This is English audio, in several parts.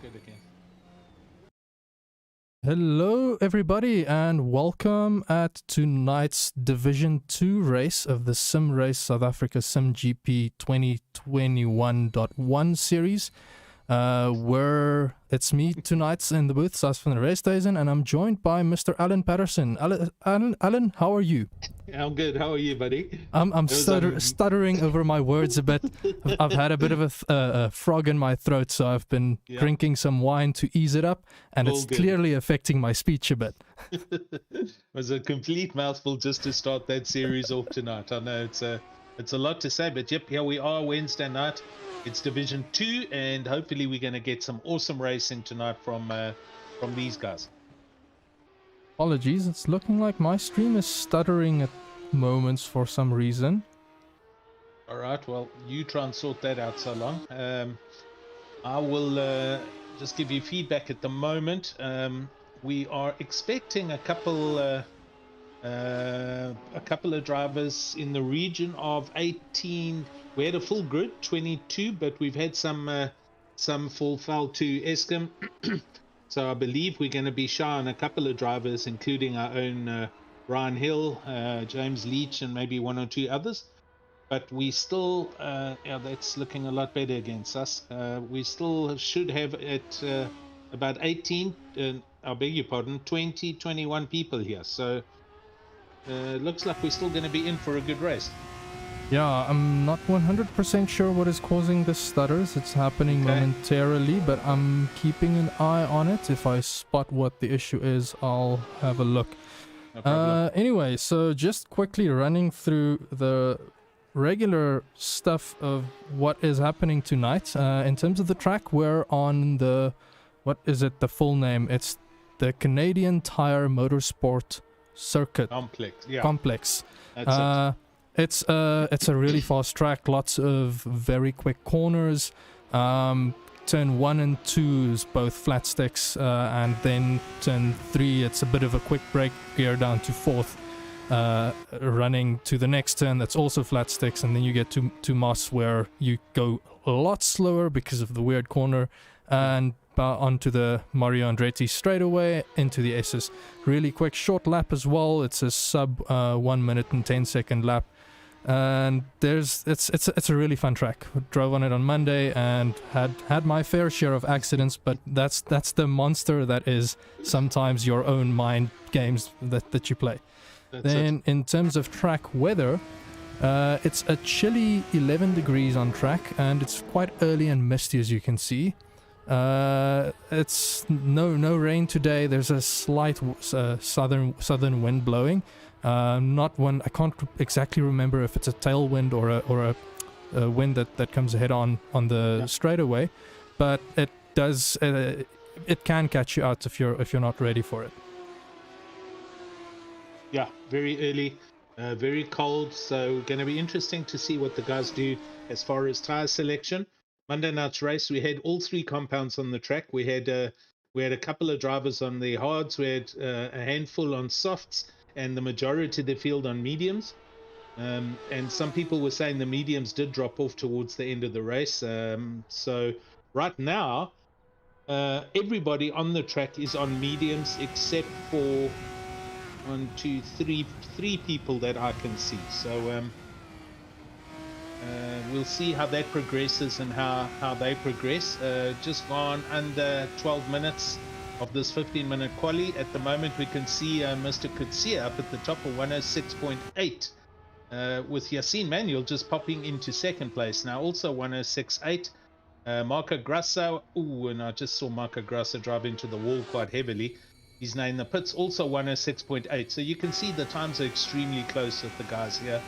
Good again. Hello everybody and welcome at tonight's Division 2 race of the Sim Race South Africa simGP 2021.1 series. Where it's me tonight in the booth, Sas van the race station, and I'm joined by Mr. Alan Patterson. Alan, how are you? I'm good. How are you, buddy? I'm stuttering over my words a bit. I've had a bit of a frog in my throat, so I've been drinking some wine to ease it up, and it's clearly affecting my speech a bit. It was a complete mouthful just to start that series off tonight. I know it's a lot to say, but yep, here we are Wednesday night. It's Division 2, and hopefully we're going to get some awesome racing tonight from these guys. Apologies, it's looking like my stream is stuttering at moments for some reason. All right, well, you try and sort that out so long. I will just give you feedback at the moment. We are expecting a couple of drivers in the region of 18. We had a full grid, 22, but we've had some fall foul to Eskom. So I believe we're going to be shy on a couple of drivers, including our own Ryan Hill, James Leach, and maybe one or two others. But we still, that's looking a lot better against us. We still should have at about 18, I beg your pardon, 20, 21 people here. So looks like we're still going to be in for a good race. Yeah, I'm not 100% sure what is causing the stutters. It's happening momentarily, but I'm keeping an eye on it. If I spot what the issue is, I'll have a look. No problem. Anyway, so just quickly running through the regular stuff of what is happening tonight. In terms of the track, we're on the, what is it, the full name? It's the Canadian Tire Motorsport Circuit Complex. That's it. It's a really fast track, lots of very quick corners. Turn 1 and 2 is both flat sticks, and then turn 3 it's a bit of a quick break, gear down to 4th, running to the next turn that's also flat sticks, and then you get to Moss where you go a lot slower because of the weird corner, and onto the Mario Andretti straightaway into the S's. Really quick short lap as well. It's a sub 1 minute and 10 second lap. And it's a really fun track. Drove on it on Monday and had my fair share of accidents, but that's the monster that is sometimes your own mind games that you play. Then in terms of track weather, it's a chilly 11 degrees on track, and it's quite early and misty, as you can see. It's no rain today. There's a slight southern wind blowing. Not one, I can't exactly remember if it's a tailwind or a wind that comes ahead on the straightaway, but it does it can catch you out if you're not ready for it. Yeah, very early, very cold, so going to be interesting to see what the guys do as far as tire selection. Monday night's race, we had all three compounds on the track. We had a couple of drivers on the hards, we had a handful on softs, and the majority of the field on mediums. And some people were saying the mediums did drop off towards the end of the race. So right now, everybody on the track is on mediums except for 1, 2, 3 people that I can see. So We'll see how that progresses and how they progress. Just gone under 12 minutes of this 15-minute quali. At the moment, we can see Mr. Kutsia up at the top of 106.8. With Yassine Manuel just popping into second place now, also 106.8. Marco Grassa, and I just saw Marco Grassa drive into the wall quite heavily. He's now in the pits, also 106.8. So you can see the times are extremely close with the guys here.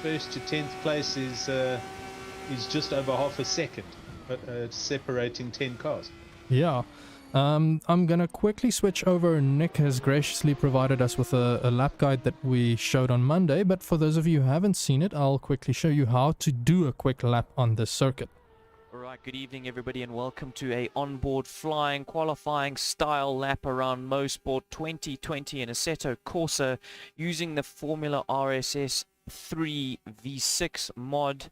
First to 10th place is just over half a second, separating 10 cars. Yeah. I'm gonna quickly switch over. Nick has graciously provided us with a lap guide that we showed on Monday, but for those of you who haven't seen it, I'll quickly show you how to do a quick lap on this circuit. Alright, good evening everybody and welcome to a onboard flying qualifying style lap around Mosport 2020 in Assetto Corsa using the Formula RSS 3 V6 mod.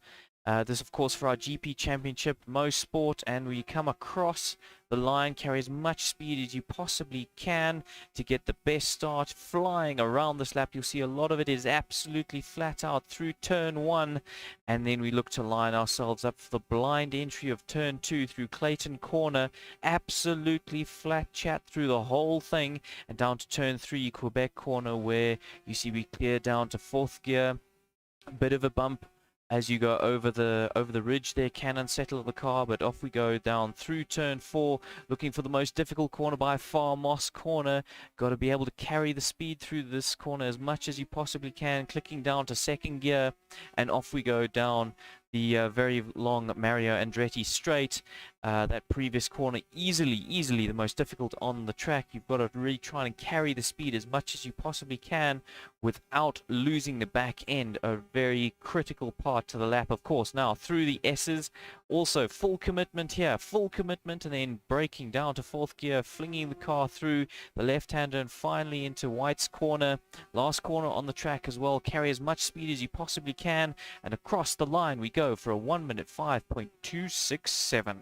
This of course for our GP Championship Mosport, and we come across the line, carry as much speed as you possibly can to get the best start flying around this lap. You'll see a lot of it is absolutely flat out through turn 1, and then we look to line ourselves up for the blind entry of turn 2 through Clayton Corner, absolutely flat chat through the whole thing, and down to turn 3 Quebec Corner, where you see we clear down to 4th gear. A bit of a bump as you go over the ridge there, can unsettle the car, but off we go down through turn 4, looking for the most difficult corner by far, Moss Corner. Got to be able to carry the speed through this corner as much as you possibly can, clicking down to 2nd gear, and off we go down the very long Mario Andretti straight. That previous corner easily the most difficult on the track. You've got to really try and carry the speed as much as you possibly can without losing the back end, a very critical part to the lap, of course. Now through the S's, also full commitment here, full commitment, and then braking down to 4th gear, flinging the car through the left-hander and finally into White's Corner, last corner on the track as well. Carry as much speed as you possibly can, and across the line we go for a 1 minute 5.267.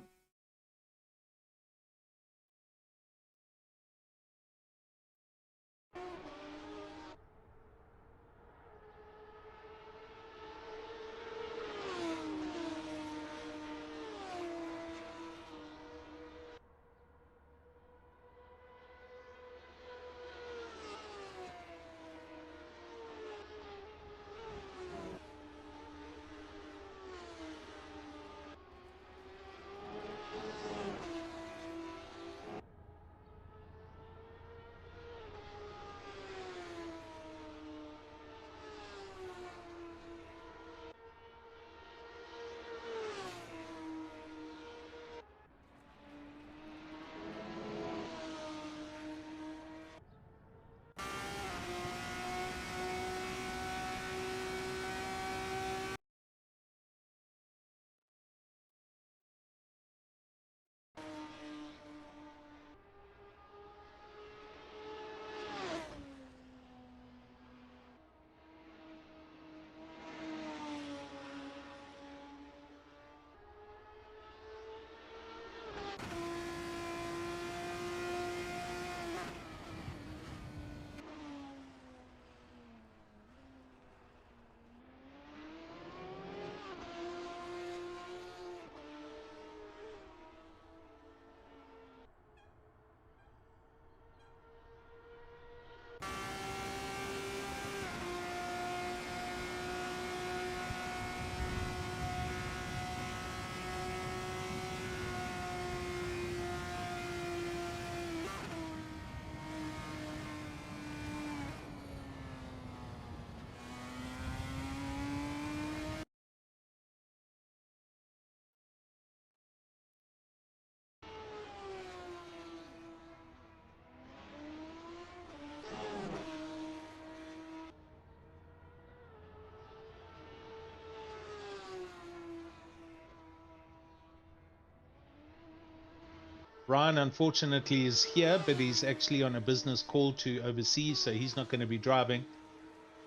Ryan, unfortunately, is here, but he's actually on a business call to overseas, so he's not going to be driving.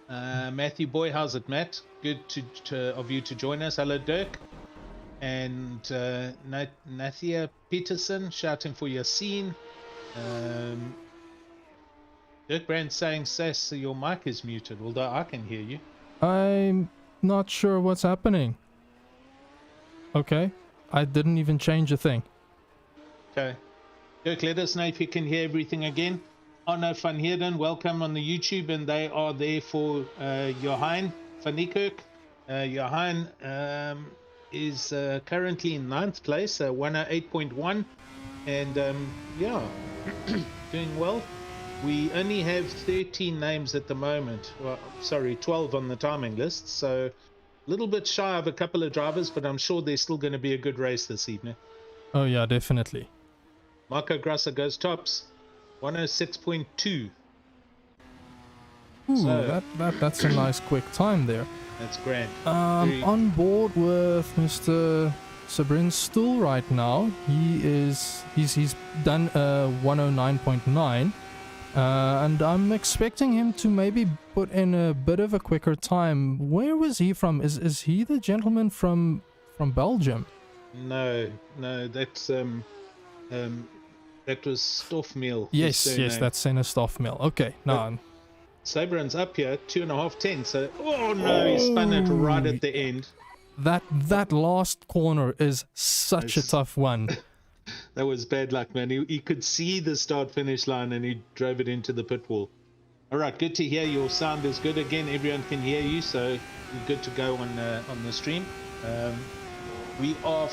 Matthew Boy, how's it, Matt? Good of you to join us. Hello, Dirk. And Nathia Peterson shouting for Yassine. Dirk Brand saying, Sass, your mic is muted, although I can hear you. not sure what's happening. Okay, I didn't even change a thing. Okay. Dirk, let us know if you can hear everything again. Arno van Heerden, welcome on the YouTube, and they are there for Johan van Niekerk. Johan is currently in 9th place, 108.1, and yeah, doing well. We only have 13 names at the moment. Well, sorry, 12 on the timing list, so a little bit shy of a couple of drivers, but I'm sure there's still going to be a good race this evening. Oh yeah, definitely. Marco Grasser goes tops, 106.2. Ooh, So that's a nice quick time there. that's grand. On board with Mr. Sabrin Stool right now. He's done 109.9, and I'm expecting him to maybe put in a bit of a quicker time. Where was he from? Is he the gentleman from Belgium? No, that's that was Stoffmeal. Yes, that's Senna Stoffmill. Okay, no. Sabrin's up here, 2.5 tenths. So, oh no, he spun it right at the end. That last corner is such a tough one. That was bad luck, man. He could see the start-finish line and he drove it into the pit wall. All right, good to hear. Your sound is good again. Everyone can hear you, so you're good to go on the stream. We are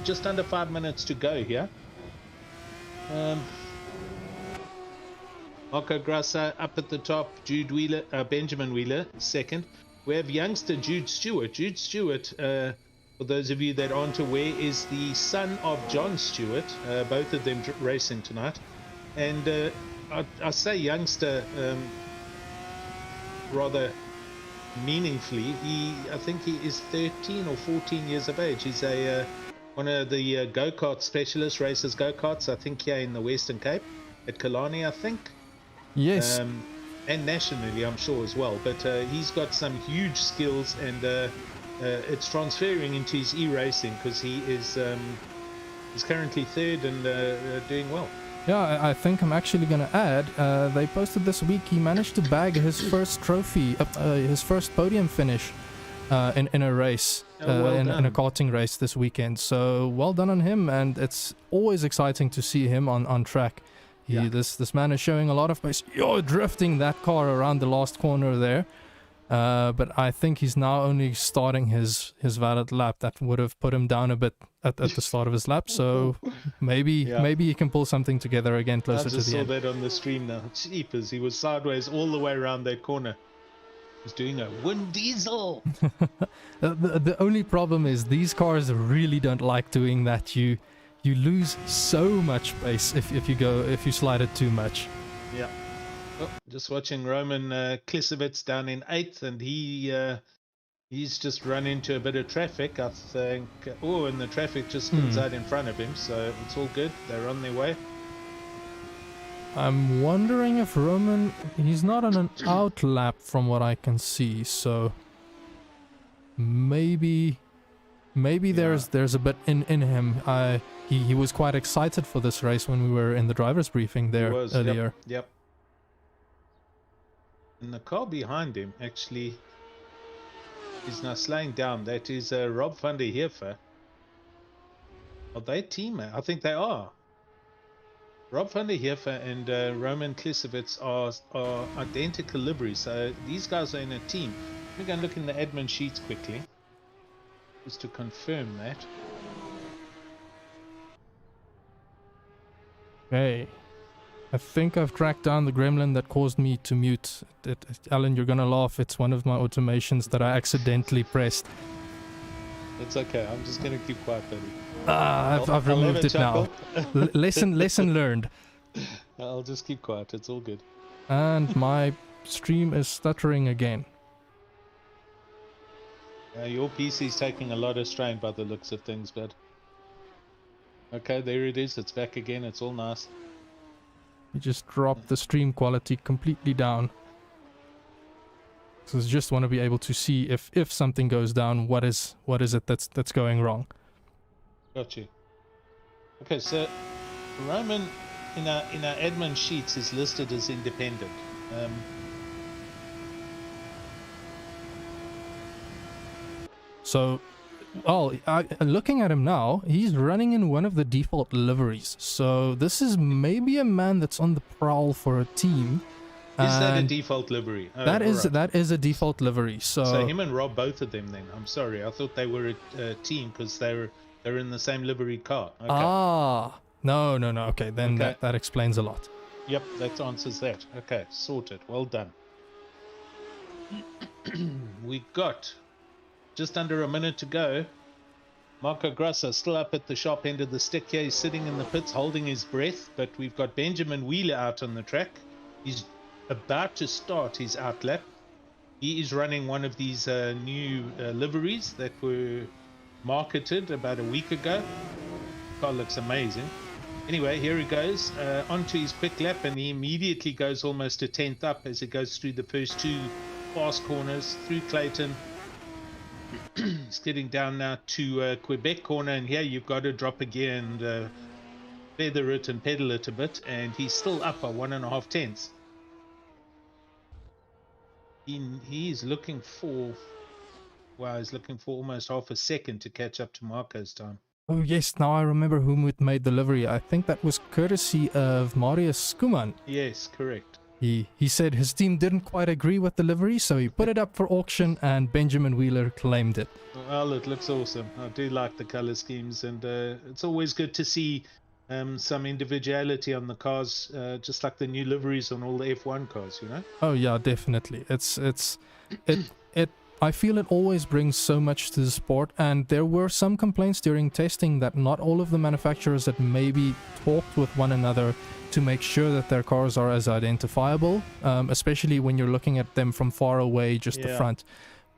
just under 5 minutes to go here. Marco Grasser up at the top, Benjamin Wheeler second. We have youngster Jude Stewart. Jude Stewart, for those of you that aren't aware, is the son of John Stewart. Both of them racing tonight. And I say youngster rather meaningfully. I think he is 13 or 14 years of age. He's one of the go-kart specialist, races go-karts, I think here in the Western Cape, at Killarney, I think. Yes. And nationally, I'm sure as well. But he's got some huge skills, and it's transferring into his e-racing because he is he's currently third and doing well. Yeah, I think I'm actually going to add, they posted this week he managed to bag his first trophy, his first podium finish in a race, in a karting race this weekend. So well done on him, and it's always exciting to see him on track. This man is showing a lot of pace. You're drifting that car around the last corner there. But I think he's now only starting his valid lap. That would have put him down a bit at the start of his lap. So maybe he can pull something together again closer to the end. I just saw that on the stream now. Jeepers, he was sideways all the way around that corner. He's doing a Wind Diesel. The only problem is these cars really don't like doing that. You lose so much pace if you slide it too much. Yeah. Oh, just watching Roman Klisevitz down in 8th, and he's just run into a bit of traffic, I think. Oh, and the traffic just spins out in front of him, so it's all good. They're on their way. I'm wondering if Roman, he's not on an out lap from what I can see, so maybe there's a bit in him. He was quite excited for this race when we were in the driver's briefing there earlier. Yep. And the car behind him actually is now slowing down. That is Rob van der Heever. Are they teammates? I think they are. Rob van der Heever and Roman Klisevitz are identical liveries, so these guys are in a team. Let me go and look in the admin sheets quickly, just to confirm that. Okay. I think I've tracked down the gremlin that caused me to mute. Alan, you're gonna laugh. It's one of my automations that I accidentally pressed. It's okay. I'm just gonna keep quiet, buddy. I've removed it now. Lesson learned. I'll just keep quiet. It's all good. And my stream is stuttering again. Your PC's taking a lot of strain by the looks of things, but okay, there it is. It's back again. It's all nice. You just dropped the stream quality completely down. So I just want to be able to see if something goes down, what is it that's going wrong. Got you. Okay, so Roman in our admin sheets is listed as independent. So, well, looking at him now, he's running in one of the default liveries. So this is maybe a man that's on the prowl for a team. Is that a default livery? Oh, that is right. a default livery. So him and Rob, both of them. Then I'm sorry, I thought they were a team because they're in the same livery car. Okay. No. Okay, then Okay. that explains a lot. Yep, that answers that. Okay, sorted. Well done. We got just under a minute to go. Marco Grassa still up at the sharp end of the stick here. He's sitting in the pits holding his breath, but we've got Benjamin Wheeler out on the track. He's about to start his outlap. He is running one of these new liveries that were marketed about a week ago. Car looks amazing. Anyway, here he goes onto his quick lap, and he immediately goes almost a tenth up as he goes through the first two fast corners through Clayton. He's getting down now to Quebec corner, and here you've got to drop a gear and feather it and pedal it a bit, and he's still up by 1.5 tenths. He's looking for, wow, he's looking for almost half a second to catch up to Marco's time. Oh yes, now I remember whom it made the livery. I think that was courtesy of Marius Skuman. Yes, correct. He said his team didn't quite agree with the livery, so he put it up for auction and Benjamin Wheeler claimed it. Well, it looks awesome. I do like the color schemes, and it's always good to see some individuality on the cars, just like the new liveries on all the F1 cars, you know? Oh yeah, definitely. I feel it always brings so much to the sport, and there were some complaints during testing that not all of the manufacturers had maybe talked with one another to make sure that their cars are as identifiable, especially when you're looking at them from far away, just the front.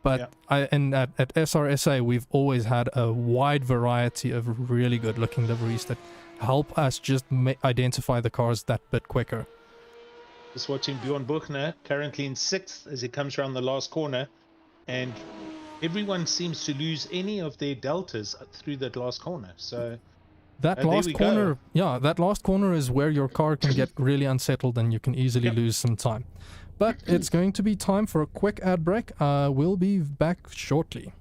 But at SRSA, we've always had a wide variety of really good looking liveries that help us just identify the cars that bit quicker. Just watching Bjorn Buchner currently in 6th as he comes around the last corner, and everyone seems to lose any of their deltas through that last corner. So that last corner, that last corner is where your car can get really unsettled and you can easily lose some time. But it's going to be time for a quick ad break. We'll be back shortly.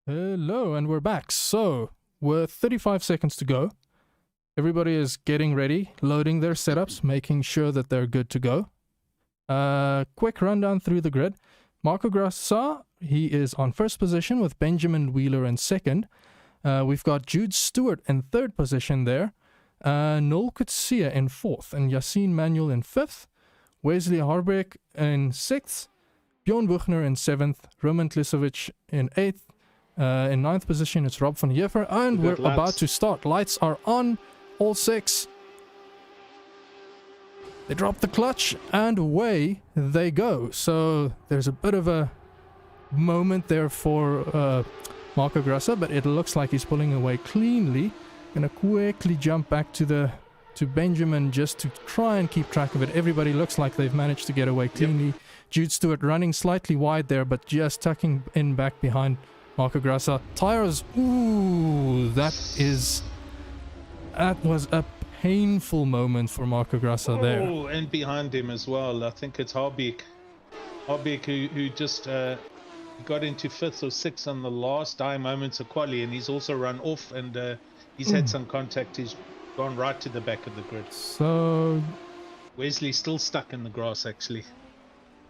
Hello, and we're back. So, with 35 seconds to go, everybody is getting ready, loading their setups, making sure that they're good to go. Quick rundown through the grid. Marco Grassa, he is on first position with Benjamin Wheeler in second. We've got Jude Stewart in third position there. Noel Kutsia in fourth, and Yassine Manuel in fifth. Wesley Harbeck in sixth. Bjorn Buchner in seventh. Roman Klisovic in eighth. In ninth position, it's Rob van Jeffer, and we're about to start. Lights are on, all six. They drop the clutch, and away they go. So there's a bit of a moment there for Marco Grassa, but it looks like he's pulling away cleanly. Gonna quickly jump back to Benjamin just to try and keep track of it. Everybody looks like they've managed to get away cleanly. Yep. Jude Stewart running slightly wide there, but just tucking in back behind Marco Grassa. Tires, ooh, that was a painful moment for Marco Grassa there. Oh, and behind him as well, I think it's Harbeek. Harbeek who just got into 5th or 6th on the last dying moments of quali, and he's also run off, and he's had some contact. He's gone right to the back of the grid. So Wesley's still stuck in the grass, actually.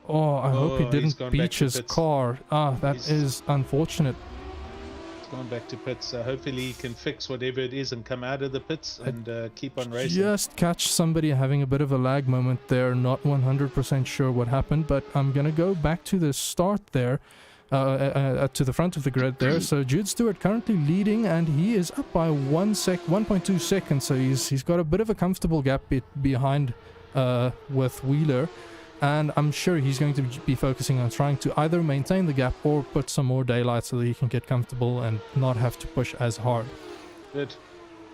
Oh, I hope he didn't beach his car. That is unfortunate. gone back to pits. So hopefully he can fix whatever it is and come out of the pits and keep on racing. Just catch somebody having a bit of a lag moment there. Not 100% sure what happened, but I'm going to go back to the start there, to the front of the grid there. So Jude Stewart currently leading, and he is up by 1.2 seconds. So he's got a bit of a comfortable gap behind with Wheeler. And I'm sure he's going to be focusing on trying to either maintain the gap or put some more daylight so that he can get comfortable and not have to push as hard. Good.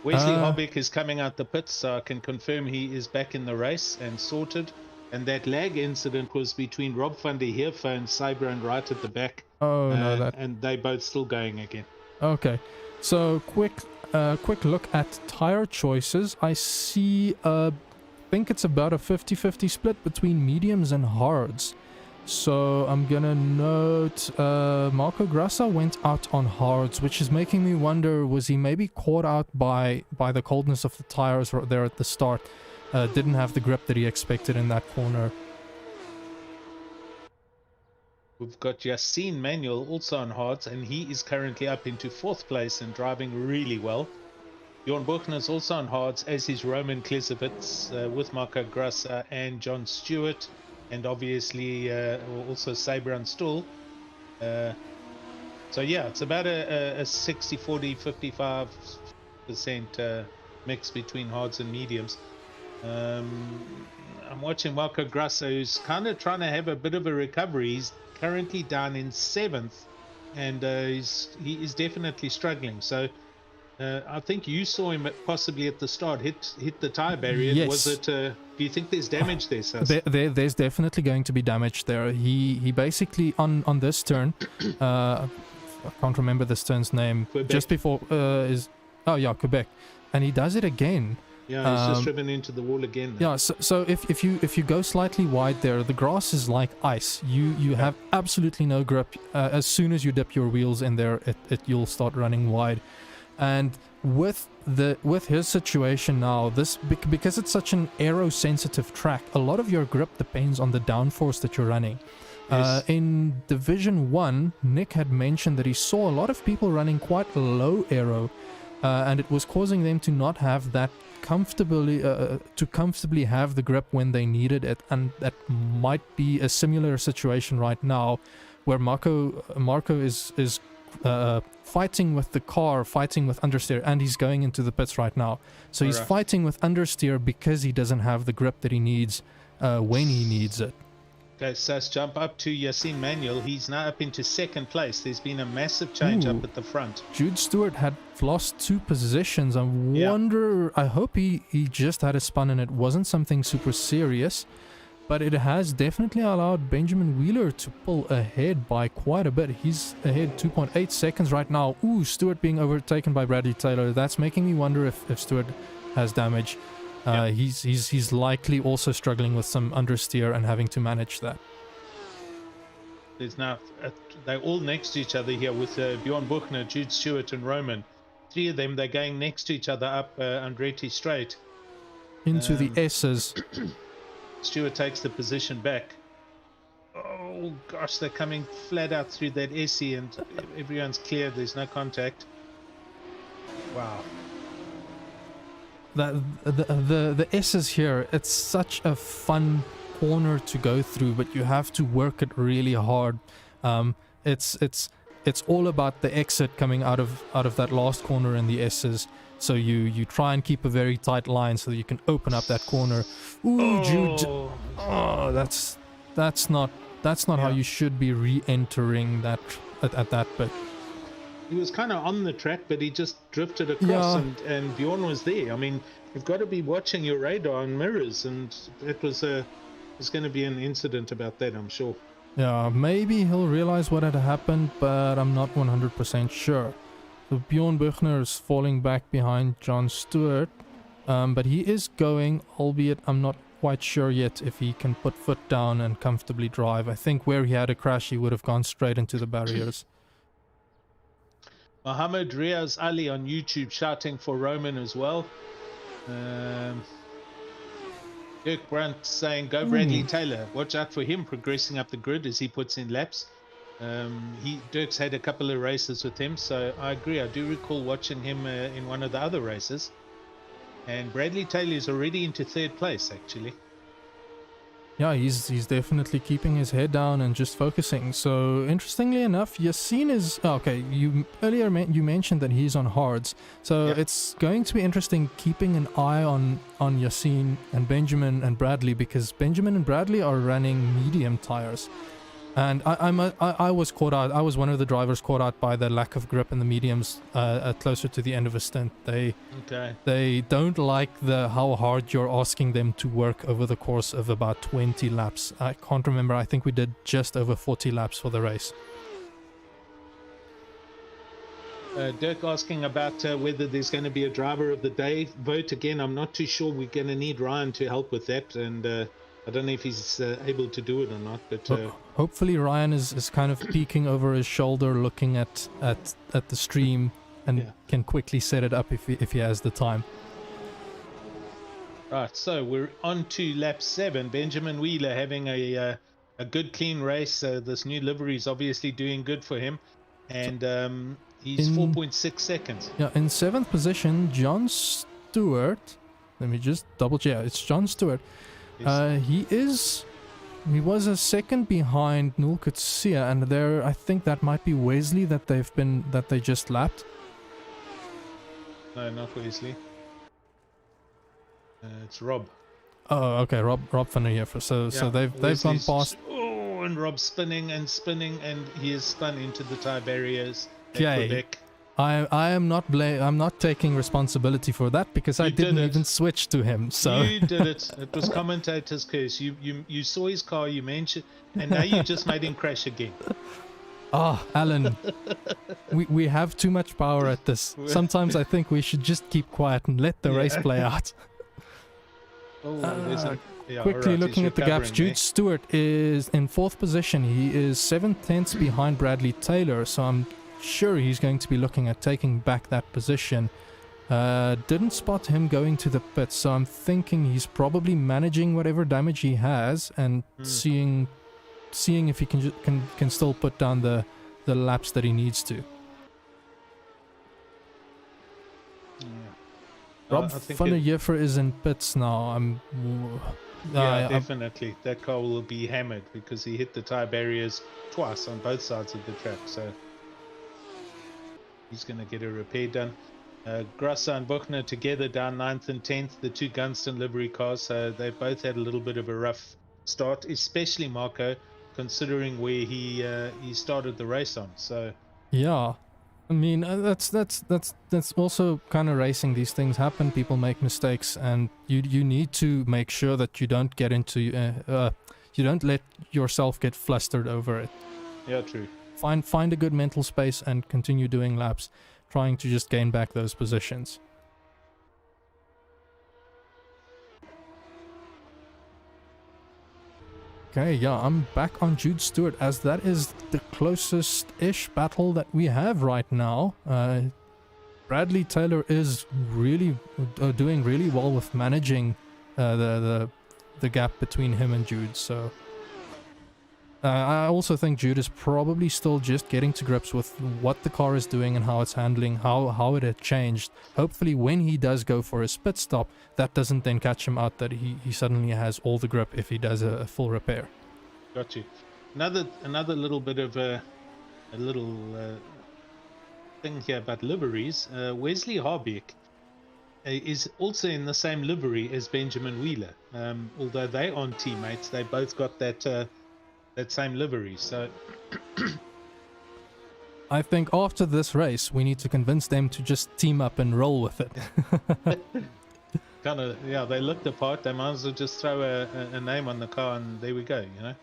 Wesley Hobbick is coming out the pits, so I can confirm he is back in the race and sorted. And that lag incident was between Rob van der Heerfer and Cyber right at the back. Oh, no, and they both still going again. Okay. So quick look at tire choices. I see I think it's about a 50-50 split between mediums and hards. So I'm gonna note Marco Grassa went out on hards, which is making me wonder, was he maybe caught out by the coldness of the tires right there at the start? Didn't have the grip that he expected in that corner. We've got Yassine Manuel also on hards, and he is currently up into 4th place and driving really well. Bjorn Buchner is also on hards, as is Roman Klesevitz with Marco Grassa and John Stewart, and obviously also Sabran Stoll. So yeah, it's about a 60, 40, 55% mix between hards and mediums. I'm watching Marco Grassa, who's kind of trying to have a bit of a recovery. He's currently down in 7th, and he is definitely struggling. So I think you saw him possibly at the start hit the tire barrier. Yes. Was it? Do you think there's damage there, Sas? There's definitely going to be damage there. He basically on this turn, I can't remember this turn's name. Quebec. Just before Quebec, and he does it again. Yeah, he's just driven into the wall again. Yeah, so if you go slightly wide there, the grass is like ice. You have absolutely no grip. As soon as you dip your wheels in there, you'll start running wide. And with his situation now, because it's such an aero-sensitive track, a lot of your grip depends on the downforce that you're running. Yes. In Division 1, Nick had mentioned that he saw a lot of people running quite low aero, and it was causing them to not have that comfortably have the grip when they needed it. And that might be a similar situation right now, where Marco is fighting with the car, fighting with understeer, and he's going into the pits right now. So he's fighting with understeer because he doesn't have the grip that he needs when he needs it. Okay, Sas, jump up to Yassine Manuel. He's now up into 2nd place. There's been a massive change up at the front. Jude Stewart had lost 2 positions. I wonder, I hope he just had a spun and it wasn't something super serious. But it has definitely allowed Benjamin Wheeler to pull ahead by quite a bit. He's ahead 2.8 seconds right now. Ooh, Stewart being overtaken by Bradley Taylor. That's making me wonder if Stewart has damage. He's likely also struggling with some understeer and having to manage that. There's now they're all next to each other here with Bjorn Buchner, Jude Stewart, and Roman. 3 of them, they're going next to each other up Andretti Straight. Into the S's. Stewart takes the position back. Oh gosh, they're coming flat out through that SE, and everyone's clear. There's no contact. Wow. The S's here, it's such a fun corner to go through, but you have to work it really hard. It's all about the exit coming out of that last corner in the S's. So you try and keep a very tight line so that you can open up that corner. Ooh, Jude. Oh, that's not how you should be re-entering that at that bit. He was kind of on the track, but he just drifted across, Yeah. and Bjorn was there. I mean, you've got to be watching your radar and mirrors, and it was there's going to be an incident about that, I'm sure. Yeah, maybe he'll realize what had happened, but I'm not 100% sure. So Bjorn Buchner is falling back behind John Stewart, but he is going, albeit I'm not quite sure yet if he can put foot down and comfortably drive. I think where he had a crash, he would have gone straight into the barriers. Mohammed Riaz Ali on YouTube shouting for Roman as well. Dirk Brandt saying, go Bradley Taylor. Watch out for him progressing up the grid as he puts in laps. Dirk's had a couple of races with him, so I agree. I do recall watching him in one of the other races. And Bradley Taylor is already into third place, actually. Yeah, he's definitely keeping his head down and just focusing. So interestingly enough, Yassine is okay. You earlier you mentioned that he's on hards, so Yeah. it's going to be interesting keeping an eye on Yassine and Benjamin and Bradley, because Benjamin and Bradley are running medium tires. And I was caught out. I was one of the drivers caught out by the lack of grip in the mediums closer to the end of a stint. They don't like how hard you're asking them to work over the course of about 20 laps. I can't remember. I think we did just over 40 laps for the race. Dirk asking about whether there's going to be a driver of the day vote again. I'm not too sure. We're going to need Ryan to help with that, and I don't know if he's able to do it or not, but hopefully Ryan is kind of peeking over his shoulder, looking at the stream, and can quickly set it up if he has the time. Right, so we're on to lap 7. Benjamin Wheeler having a good clean race. This new livery is obviously doing good for him, and he's 4.6 seconds. Yeah, in 7th position, John Stewart. Let me just double check. It's John Stewart. He was a second behind Nul Kutsia, and there I think that might be Wesley that they just lapped. No, not Wesley. It's Rob. Oh, okay, Rob van der Heever. So they've gone past. Oh, and Rob's spinning, and he is spun into the tire barriers at Quebec. I'm not taking responsibility for that, because I didn't even switch to him. So you did it. It was commentator's curse. You saw his car, you mentioned, and now you just made him crash again. Oh, Alan, we have too much power at this. Sometimes I think we should just keep quiet and let the race play out. Quickly looking at the gaps, Jude Stewart is in 4th position. He is 7/10 behind Bradley Taylor, so I'm sure he's going to be looking at taking back that position. Didn't spot him going to the pits, so I'm thinking he's probably managing whatever damage he has and seeing if he can still put down the laps that he needs to. Rob van der Heever is in pits now. Definitely. That car will be hammered because he hit the tire barriers twice on both sides of the track, so he's going to get a repair done. Grasser and Buchner together down 9th and 10th, the two Gunston livery cars. So they both had a little bit of a rough start, especially Marco, considering where he started the race on. So yeah, I mean that's also kind of racing. These things happen. People make mistakes, and you need to make sure that you don't get into you don't let yourself get flustered over it. Yeah, true. Find a good mental space and continue doing laps, trying to just gain back those positions. Okay, yeah, I'm back on Jude Stewart, as that is the closest-ish battle that we have right now. Bradley Taylor is really doing really well with managing the gap between him and Jude, so I also think Jude is probably still just getting to grips with what the car is doing and how it's handling, how it had changed. Hopefully when he does go for his pit stop, that doesn't then catch him out, that he suddenly has all the grip if he does a full repair. Got you. Another little bit of a little thing here about liveries. Wesley Harbeek is also in the same livery as Benjamin Wheeler. Although they aren't teammates, they both got that same livery. So I think after this race we need to convince them to just team up and roll with it. Kind of, yeah, they looked apart. They might as well just throw a name on the car and there we go, you know.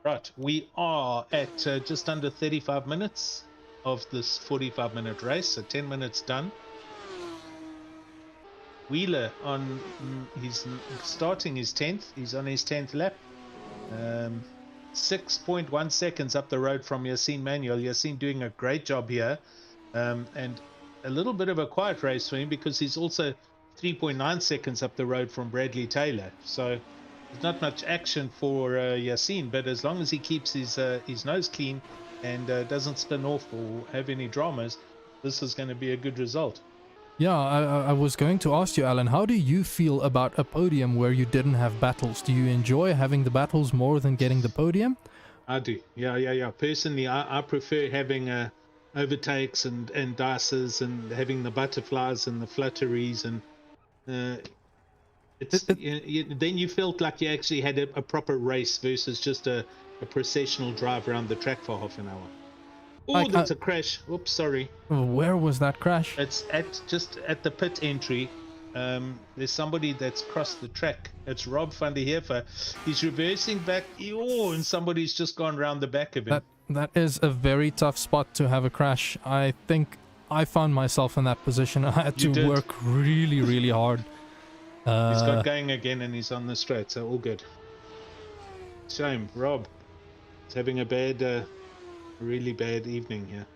Right, we are at just under 35 minutes of this 45-minute race, so 10 minutes done. Wheeler he's starting his 10th. He's on his 10th lap. 6.1 seconds up the road from Yassine Manuel. Yassine doing a great job here, and a little bit of a quiet race for him because he's also 3.9 seconds up the road from Bradley Taylor. So there's not much action for Yassine, but as long as he keeps his nose clean and doesn't spin off or have any dramas, this is going to be a good result. Yeah, I was going to ask you, Alan, how do you feel about a podium where you didn't have battles? Do you enjoy having the battles more than getting the podium? I do. Yeah. Personally, I prefer having overtakes and dices and having the butterflies and the flutteries and then you felt like you actually had a proper race versus just a processional drive around the track for half an hour. Oh, that's a crash. Oops, sorry. Where was that crash? It's just at the pit entry. There's somebody that's crossed the track. It's Rob van der Heever. He's reversing back. Oh, and somebody's just gone round the back of him. That is a very tough spot to have a crash. I think I found myself in that position. I had to work really, really hard. He's got going again and he's on the straight, so all good. Shame, Rob. He's having a really bad evening here.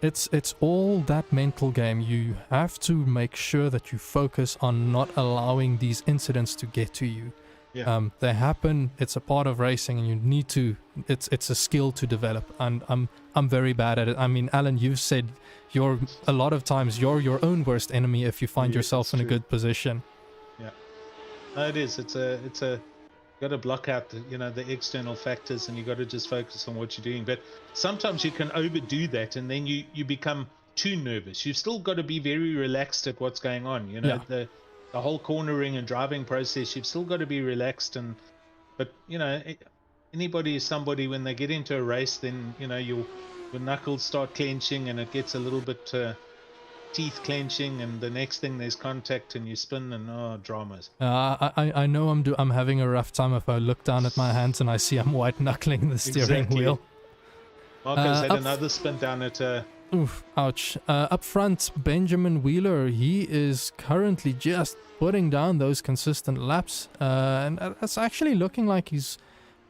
It's all that mental game. You have to make sure that you focus on not allowing these incidents to get to you. Yeah. They happen. It's a part of racing, and you need to. It's a skill to develop, and I'm very bad at it. I mean, Alan, you've said a lot of times you're your own worst enemy if you find yourself in a good position. Yeah, no, it is. It's a got to block out the external factors, and you got to just focus on what you're doing. But sometimes you can overdo that, and then you become too nervous. You've still got to be very relaxed at what's going on. The whole cornering and driving process, you've still got to be relaxed. But anybody is somebody. When they get into a race, then your knuckles start clenching, and it gets a little bit teeth clenching, and the next thing there's contact and you spin, and dramas. I know I'm having a rough time if I look down at my hands and I see I'm white knuckling the steering wheel. Marco's had another spin down at oof, ouch. Up front, Benjamin Wheeler, he is currently just putting down those consistent laps, and it's actually looking like he's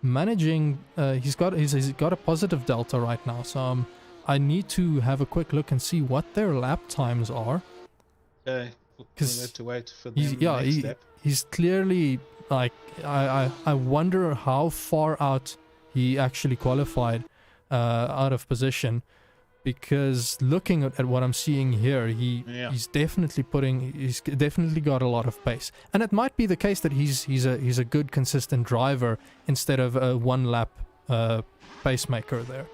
managing. He's got a positive delta right now, so I need to have a quick look and see what their lap times are. We'll have to wait for them. He's clearly like I wonder how far out he actually qualified out of position, because looking at what I'm seeing here, he's definitely got a lot of pace, and it might be the case that he's a good consistent driver instead of a one lap pacemaker there.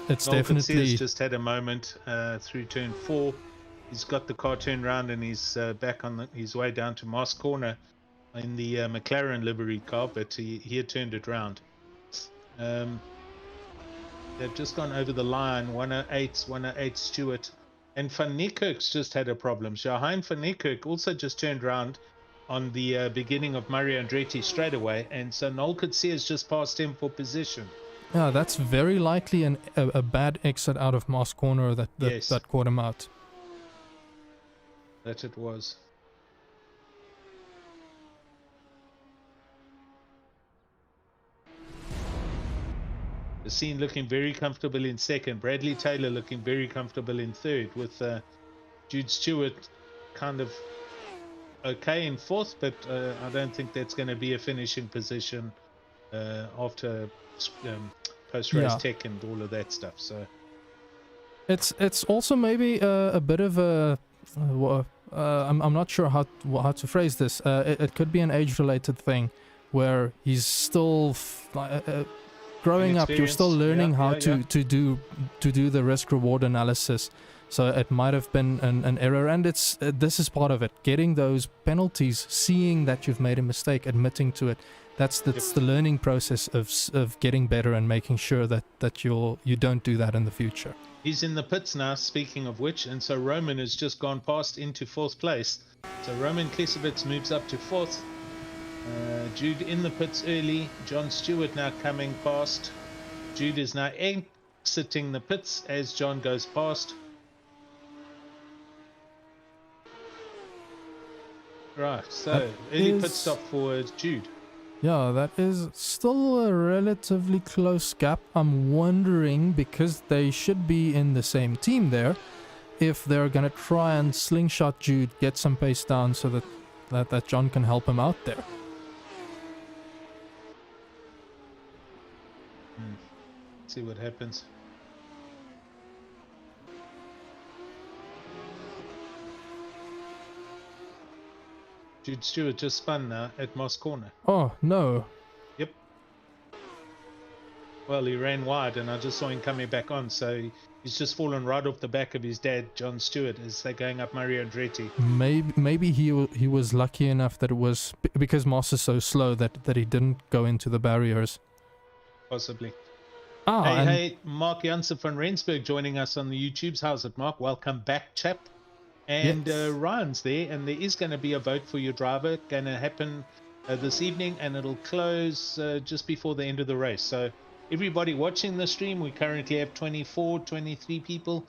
It's definitely he's just had a moment through turn 4. He's got the car turned around and he's back on his way down to Moss Corner in the McLaren livery car, but he had turned it round. They've just gone over the line. 108 Stewart, and Van Niekerk's just had a problem. Johan Van Niekerk also just turned around on the beginning of Mario Andretti straight away, and so Noel Coetzee has just passed him for position. Yeah, that's very likely a bad exit out of Moss Corner that caught him out. That it was. The scene looking very comfortable in second. Bradley Taylor looking very comfortable in third, with Jude Stewart kind of okay in fourth, but I don't think that's going to be a finishing position after post-race tech and all of that stuff. So it's also maybe a bit of a I'm not sure how to phrase this. It could be an age-related thing where he's still growing up. You're still learning how to do the risk-reward analysis. So it might have been an error, and this is part of it. Getting those penalties, seeing that you've made a mistake, admitting to it. That's the learning process of getting better and making sure that you don't do that in the future. He's in the pits now, speaking of which, and so Roman has just gone past into fourth place. So Roman Klisevitz moves up to fourth. Jude in the pits early. John Stewart now coming past. Jude is now exiting the pits as John goes past. Right, so early pit stop for Jude. Yeah, that is still a relatively close gap. I'm wondering, because they should be in the same team there, if they're going to try and slingshot Jude, get some pace down so that John can help him out there. See what happens. Jude Stewart just spun now at Moss Corner. Oh, no. Yep. Well, he ran wide, and I just saw him coming back on, so he's just fallen right off the back of his dad, John Stewart, as they're going up Mario Andretti. Maybe he was lucky enough that it was because Moss is so slow that he didn't go into the barriers. Possibly. Ah, Hey, Mark Janssen van Rensburg joining us on the YouTubes. How's it, Mark? Welcome back, chap. And yes. Ryan's there, and there is going to be a vote for your driver going to happen this evening, and it'll close just before the end of the race. So everybody watching the stream, we currently have 24, 23 people.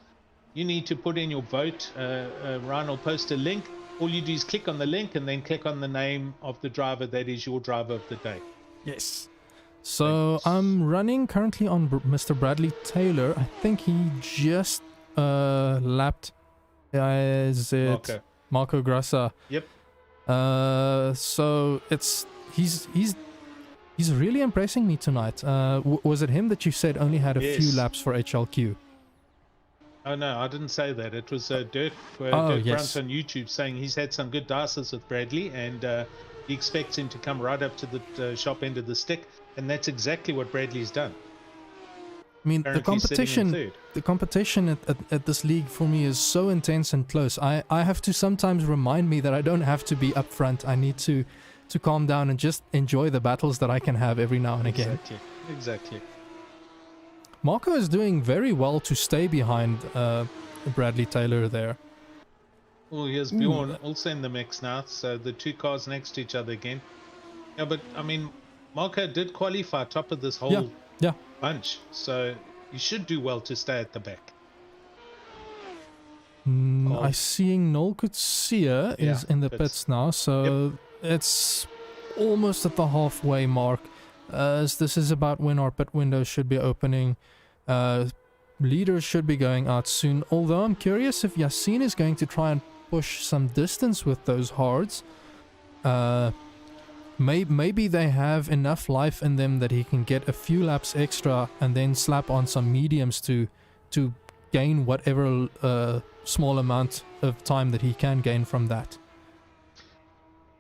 You need to put in your vote. Ryan will post a link. All you do is click on the link and then click on the name of the driver that is your driver of the day. Yes. So I'm running currently on Mr. Bradley Taylor. I think he just lapped. Is it Marco Grassa? Yep. So he's really impressing me tonight. Was it him that you said only had a few laps for HLQ? Oh no, I didn't say that. It was Dirk Dirk Brunt on YouTube saying he's had some good dices with Bradley, and he expects him to come right up to the sharp end of the stick, and that's exactly what Bradley's done. I mean, Currently the competition at this league for me is so intense and close. I have to sometimes remind me that I don't have to be up front. I need to calm down and just enjoy the battles that I can have every now and again. Exactly. Marco is doing very well to stay behind Bradley Taylor there. Well, here's Bjorn also in the mix now, so the two cars next to each other again. Yeah, but I mean, Marco did qualify top of this whole bunch, so you should do well to stay at the back. I seeing Noel Kutsia is in the pits now, so it's almost at the halfway mark. As this is about when our pit window should be opening. Leaders should be going out soon, although I'm curious if Yassine is going to try and push some distance with those hards. Maybe they have enough life in them that he can get a few laps extra and then slap on some mediums to gain whatever small amount of time that he can gain from that.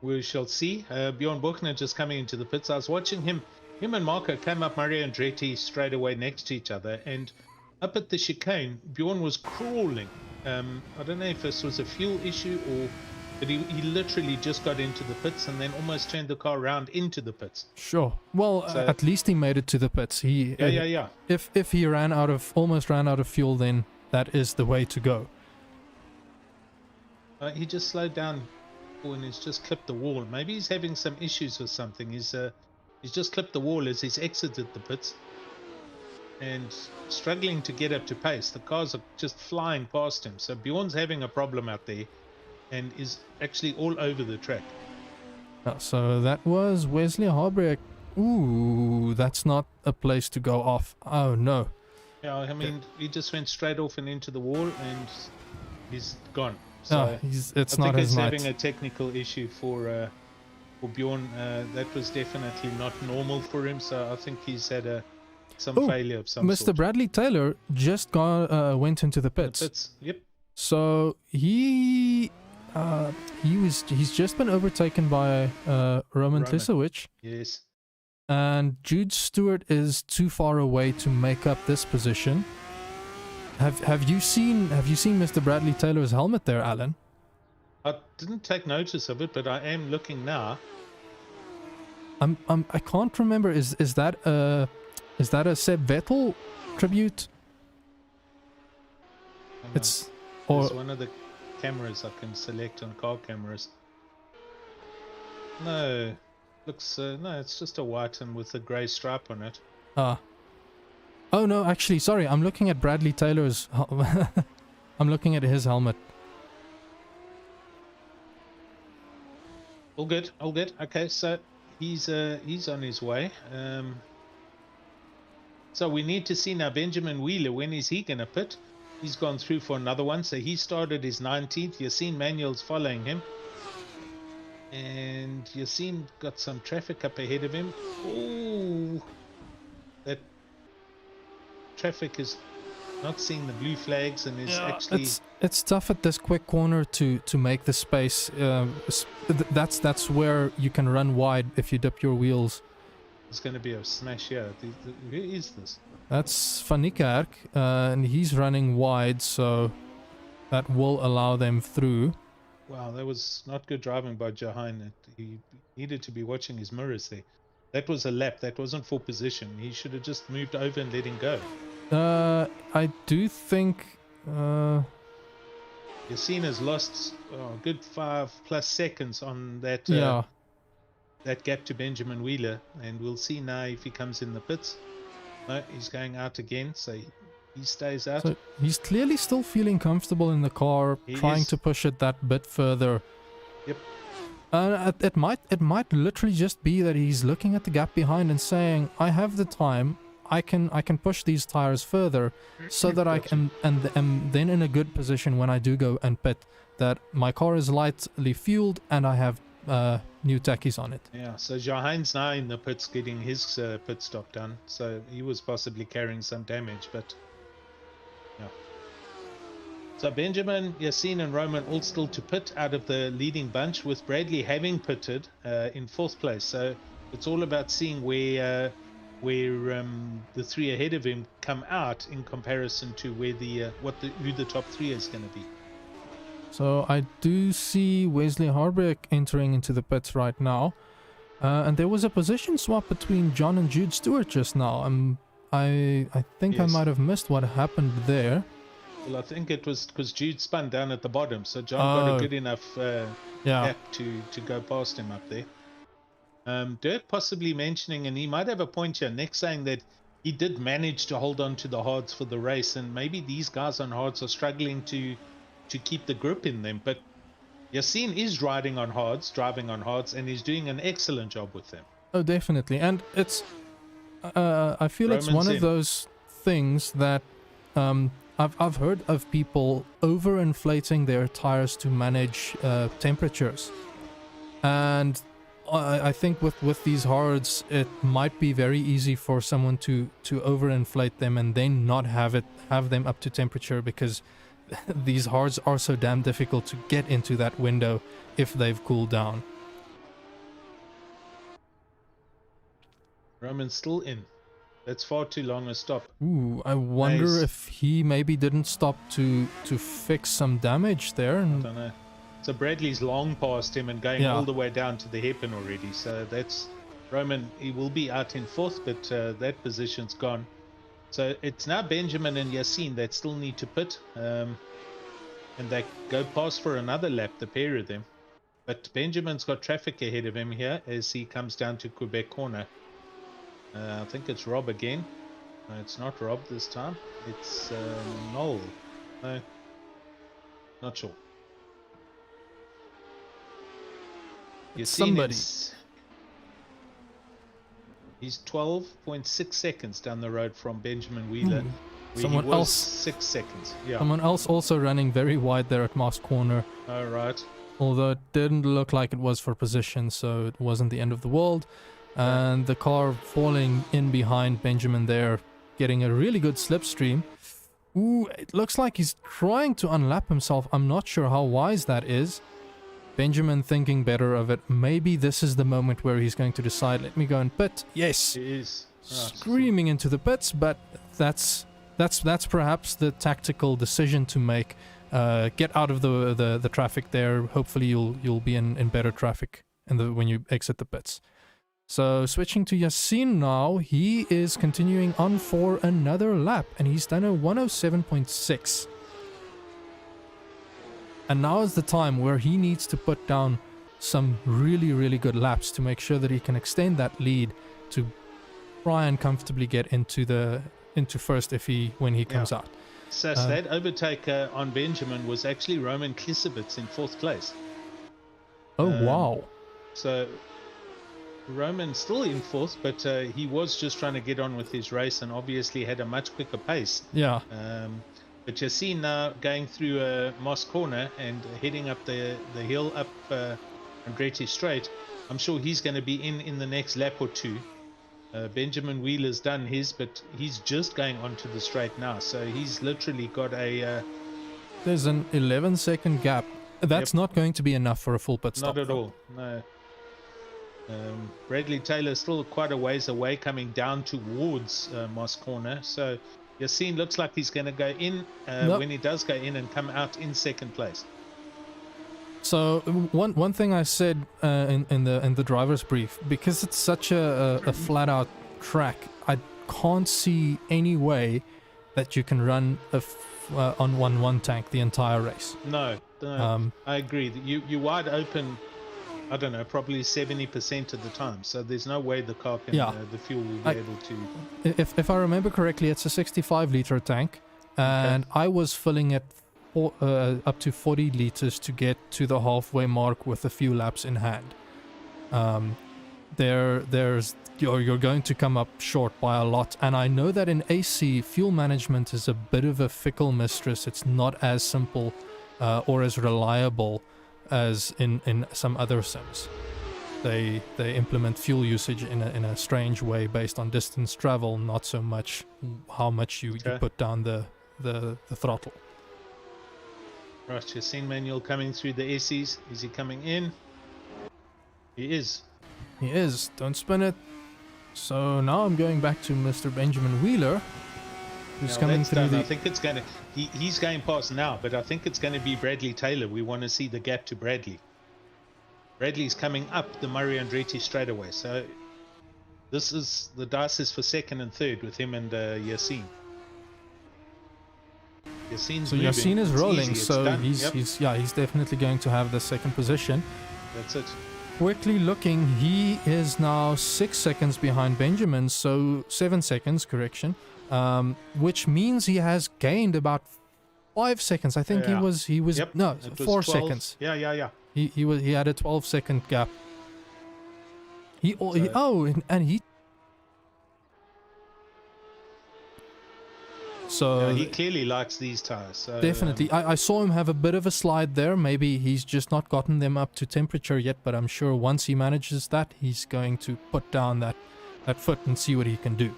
We shall see. Bjorn Buchner just coming into the pits. I was watching him and Marco came up Mario Andretti straight away next to each other, and up at the chicane, Bjorn was crawling. I don't know if this was a fuel issue but he literally just got into the pits and then almost turned the car around into the pits. Sure. Well, so, at least he made it to the pits. Yeah. If he almost ran out of fuel, then that is the way to go. He just slowed down and he's just clipped the wall. Maybe he's having some issues with something. He's just clipped the wall as he's exited the pits and struggling to get up to pace. The cars are just flying past him. So Bjorn's having a problem out there and is actually all over the track. So that was Wesley Harbrick. Ooh, that's not a place to go off. Oh no. Yeah, I mean, he just went straight off and into the wall and he's gone. So it's not his night. I think he's having a technical issue for Bjorn. That was definitely not normal for him, so I think he's had some failure of some sort. Mr. Bradley Taylor just went into the pits. Yep. So he's just been overtaken by Roman Tlisowicz. Yes. And Jude Stewart is too far away to make up this position. Have you seen Mr. Bradley Taylor's helmet there, Alan? I didn't take notice of it, but I am looking now. I can't remember. Is that a Seb Vettel tribute? It's one of the cameras I can select on car cameras. No, looks no. It's just a white and with a grey stripe on it. Oh no, actually, sorry. I'm looking at Bradley Taylor's. I'm looking at his helmet. All good. Okay, so he's on his way. So we need to see now Benjamin Wheeler. When is he gonna pit? He's gone through for another one. So he started his 19th. Yassine Manuel's following him, and Yassine got some traffic up ahead of him. Oh, that traffic is not seeing the blue flags and is actually... It's tough at this quick corner to make the space. That's where you can run wide if you dip your wheels. It's going to be a smash here. Who is this? That's Van Niekerk, and he's running wide, so that will allow them through. Wow, that was not good driving by Jahan. He needed to be watching his mirrors there. That was a lap. That wasn't for position. He should have just moved over and let him go. I do think... Yassine has lost a good 5+ seconds on that that gap to Benjamin Wheeler, and we'll see now if he comes in the pits. No, he's going out again, so he stays out. So he's clearly still feeling comfortable in the car, trying to push it that bit further. Yep. It might literally just be that he's looking at the gap behind and saying, I have the time, I can push these tires further so that I can and then in a good position when I do go and pit, that my car is lightly fueled and I have new tackies on it. Yeah, so Jahan's now in the pits getting his pit stop done, so he was possibly carrying some damage, but yeah. So Benjamin, Yassine and Roman all still to pit out of the leading bunch, with Bradley having pitted in 4th place. So it's all about seeing where the three ahead of him come out in comparison to where who the top 3 is going to be. So I do see Wesley Harbeck entering into the pits right now, and there was a position swap between John and Jude Stewart just now. I think I might have missed what happened there. Well, I think it was because Jude spun down at the bottom, so John got a good enough gap to go past him up there. Dirk possibly mentioning, and he might have a point here, Nick saying that he did manage to hold on to the hards for the race, and maybe these guys on hards are struggling to keep the grip in them, but Yassine is riding on hards, driving on hards, and he's doing an excellent job with them. Oh, definitely. And it's I feel it's one of those things that I've heard of people overinflating their tires to manage temperatures, and I think with these hards, it might be very easy for someone to overinflate them and then not have them up to temperature, because these hards are so damn difficult to get into that window if they've cooled down. Roman's still in. That's far too long a stop. Ooh, I wonder if he maybe didn't stop to fix some damage there. I don't know. So Bradley's long past him and going all the way down to the hairpin already. So that's Roman. He will be out in 4th, but that position's gone. So it's now Benjamin and Yassine that still need to pit. And they go past for another lap, the pair of them. But Benjamin's got traffic ahead of him here as he comes down to Quebec corner. I think it's Rob again. No, it's not Rob this time. It's Noel. No, not sure. Somebody. He's 12.6 seconds down the road from Benjamin Wheeler. Someone else 6 seconds. Yeah. Someone else also running very wide there at Moss corner. All right. Although it didn't look like it was for position, so it wasn't the end of the world. And the car falling in behind Benjamin there, getting a really good slipstream. Ooh, it looks like he's trying to unlap himself. I'm not sure how wise that is. Benjamin thinking better of it. Maybe this is the moment where he's going to decide, let me go and pit. Yes. He is. Screaming into the pits, but that's perhaps the tactical decision to make. Get out of the traffic there. Hopefully you'll be in better traffic when you exit the pits. So switching to Yassine now, he is continuing on for another lap, and he's done a 107.6. And now is the time where he needs to put down some really, really good laps to make sure that he can extend that lead to try and comfortably get into first when he comes out. So that overtake on Benjamin was actually Roman Klisevitz in 4th place. Oh, wow. So Roman still in 4th, but he was just trying to get on with his race and obviously had a much quicker pace. Yeah. But Yassine now going through Moss corner and heading up the hill up Andretti Straight. I'm sure he's going to be in the next lap or two. Benjamin Wheeler's done his, but he's just going onto the straight now. So he's literally got a... There's an 11-second gap. That's not going to be enough for a full pit stop. Not at all, no. Bradley Taylor still quite a ways away, coming down towards Moss Corner. So Yassine looks like he's going to go in when he does go in and come out in second place. So one thing I said in the driver's brief, because it's such a flat out track, I can't see any way that you can run on one tank the entire race. No, I agree. You're wide open. I don't know, probably 70% of the time. So there's no way the car can, the fuel will be able to. If I remember correctly, it's a 65-liter tank, and I was filling it up to 40 liters to get to the halfway mark with a few laps in hand. You're going to come up short by a lot, and I know that in AC, fuel management is a bit of a fickle mistress. It's not as simple or as reliable as in some other sims. They implement fuel usage in a strange way based on distance travel, not so much how much you put down the throttle. Right, you've seen Manuel coming through the SEs. Is he coming in? He is. He is. Don't spin it. So now I'm going back to Mr. Benjamin Wheeler, who's coming through the... I think it's going to... He's going past now, but I think it's going to be Bradley Taylor. We want to see the gap to Bradley. Bradley's coming up the Murray Andretti straightaway. So this is... The dice is for second and third with him and Yassine. So Yassine is rolling, so he's definitely going to have the second position. That's it. Quickly looking, he is now 6 seconds behind Benjamin, so 7 seconds, correction, which means he has gained about 5 seconds. I think he was 4 seconds. Yeah. He had a 12-second gap. He So he clearly likes these tires. So, definitely. I saw him have a bit of a slide there. Maybe he's just not gotten them up to temperature yet, but I'm sure once he manages that, he's going to put down that foot and see what he can do.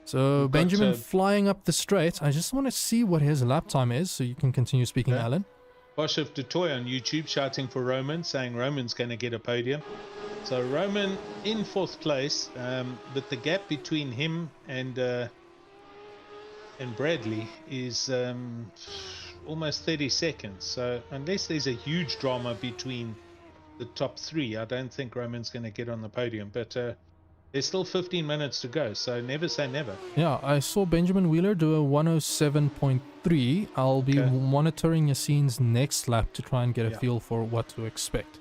So Benjamin flying up the straight. I just want to see what his lap time is, so you can continue speaking, Alan. Bosch of Dutoy on YouTube shouting for Roman, saying Roman's going to get a podium. So Roman in fourth place, but the gap between him and Bradley is almost 30 seconds. So unless there's a huge drama between the top three, I don't think Roman's going to get on the podium. But there's still 15 minutes to go, so never say never. Yeah, I saw Benjamin Wheeler do a 107.3. I'll be monitoring Yassine's next lap to try and get a feel for what to expect.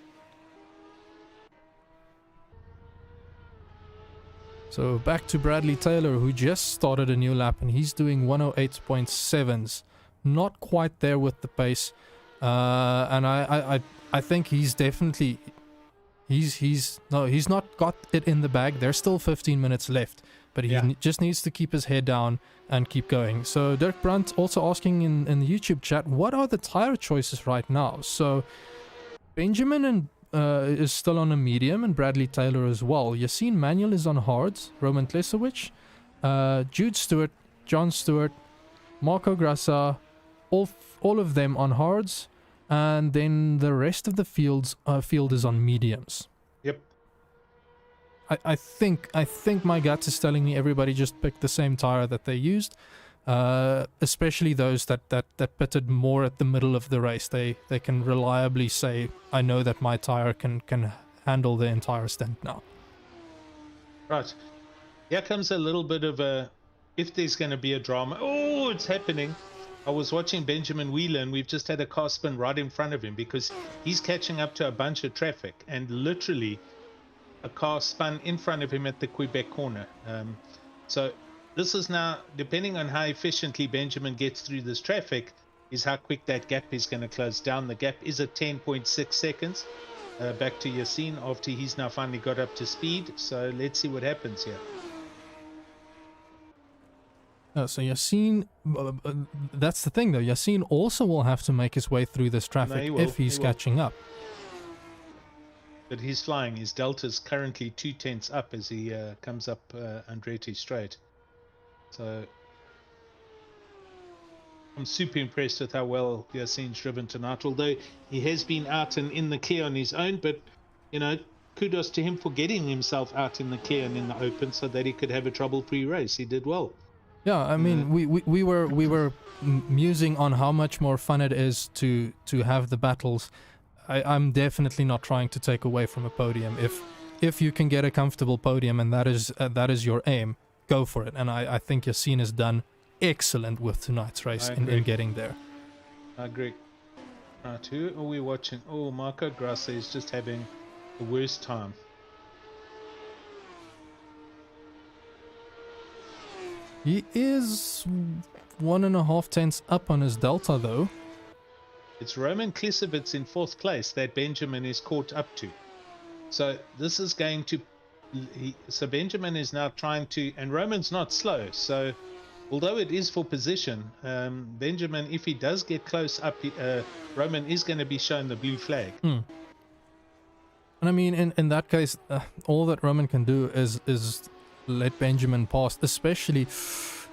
So back to Bradley Taylor, who just started a new lap, and he's doing 108.7s. Not quite there with the pace, and I think he's definitely he's not got it in the bag. There's still 15 minutes left, but he just needs to keep his head down and keep going. So Dirk Brandt also asking in the YouTube chat, what are the tire choices right now? So Benjamin is still on a medium, and Bradley Taylor as well. Yassine Manuel is on hards. Roman Klesowicz, Jude Stewart, John Stewart, Marco Grassa, all of them on hards, and then the rest of the field is on mediums. Yep. I think my gut is telling me everybody just picked the same tire that they used. Especially those that pitted more at the middle of the race. They can reliably say, I know that my tire can handle the entire stint now. Right. Here comes a little bit of a, if there's going to be a drama. Oh, it's happening. I was watching Benjamin Wheeler, and we've just had a car spin right in front of him because he's catching up to a bunch of traffic, and literally a car spun in front of him at the Quebec corner. So this is now, depending on how efficiently Benjamin gets through this traffic, is how quick that gap is going to close down. The gap is at 10.6 seconds. Back to Yassine after he's now finally got up to speed. So let's see what happens here. So Yassine, that's the thing though. Yassine also will have to make his way through this traffic if he's catching up. But he's flying. His delta's currently 2/10 up as he comes up Andretti straight. So I'm super impressed with how well Yassine's driven tonight. Although he has been out and in the clear on his own, but kudos to him for getting himself out in the clear and in the open so that he could have a trouble-free race. He did well. Yeah, I mean, we were musing on how much more fun it is to have the battles. I'm definitely not trying to take away from a podium. If you can get a comfortable podium and that is your aim, go for it. And I think Yassine has done excellent with tonight's race in getting there. I agree. Right, who are we watching? Oh, Marco Grassi is just having the worst time. He is 1.5 tenths up on his delta, though. It's Roman Klisevitz in 4th place that Benjamin is caught up to. So this is going to... So Benjamin is now trying to... And Roman's not slow. So although it is for position, Benjamin, if he does get close up, Roman is going to be shown the blue flag. And I mean, in that case, all that Roman can do is let Benjamin pass. Especially,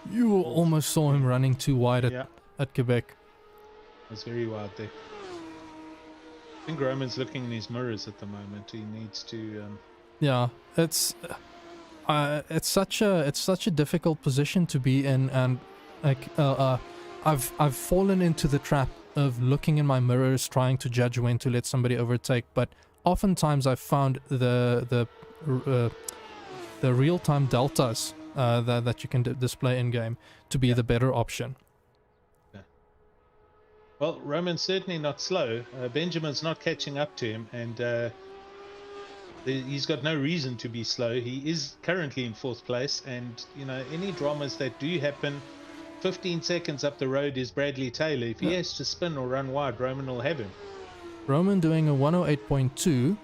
you almost saw him running too wide at Quebec. It's very wide there. I think Roman's looking in his mirrors at the moment. He needs to. Yeah, it's such a difficult position to be in, and like I've fallen into the trap of looking in my mirrors, trying to judge when to let somebody overtake. But oftentimes I've found the real-time deltas that you can display in game to be the better option. Well, Roman's certainly not slow. Benjamin's not catching up to him, and he's got no reason to be slow. He is currently in 4th place, and any dramas that do happen, 15 seconds up the road is Bradley Taylor. If he has to spin or run wide, Roman will have him. Roman doing a 108.2.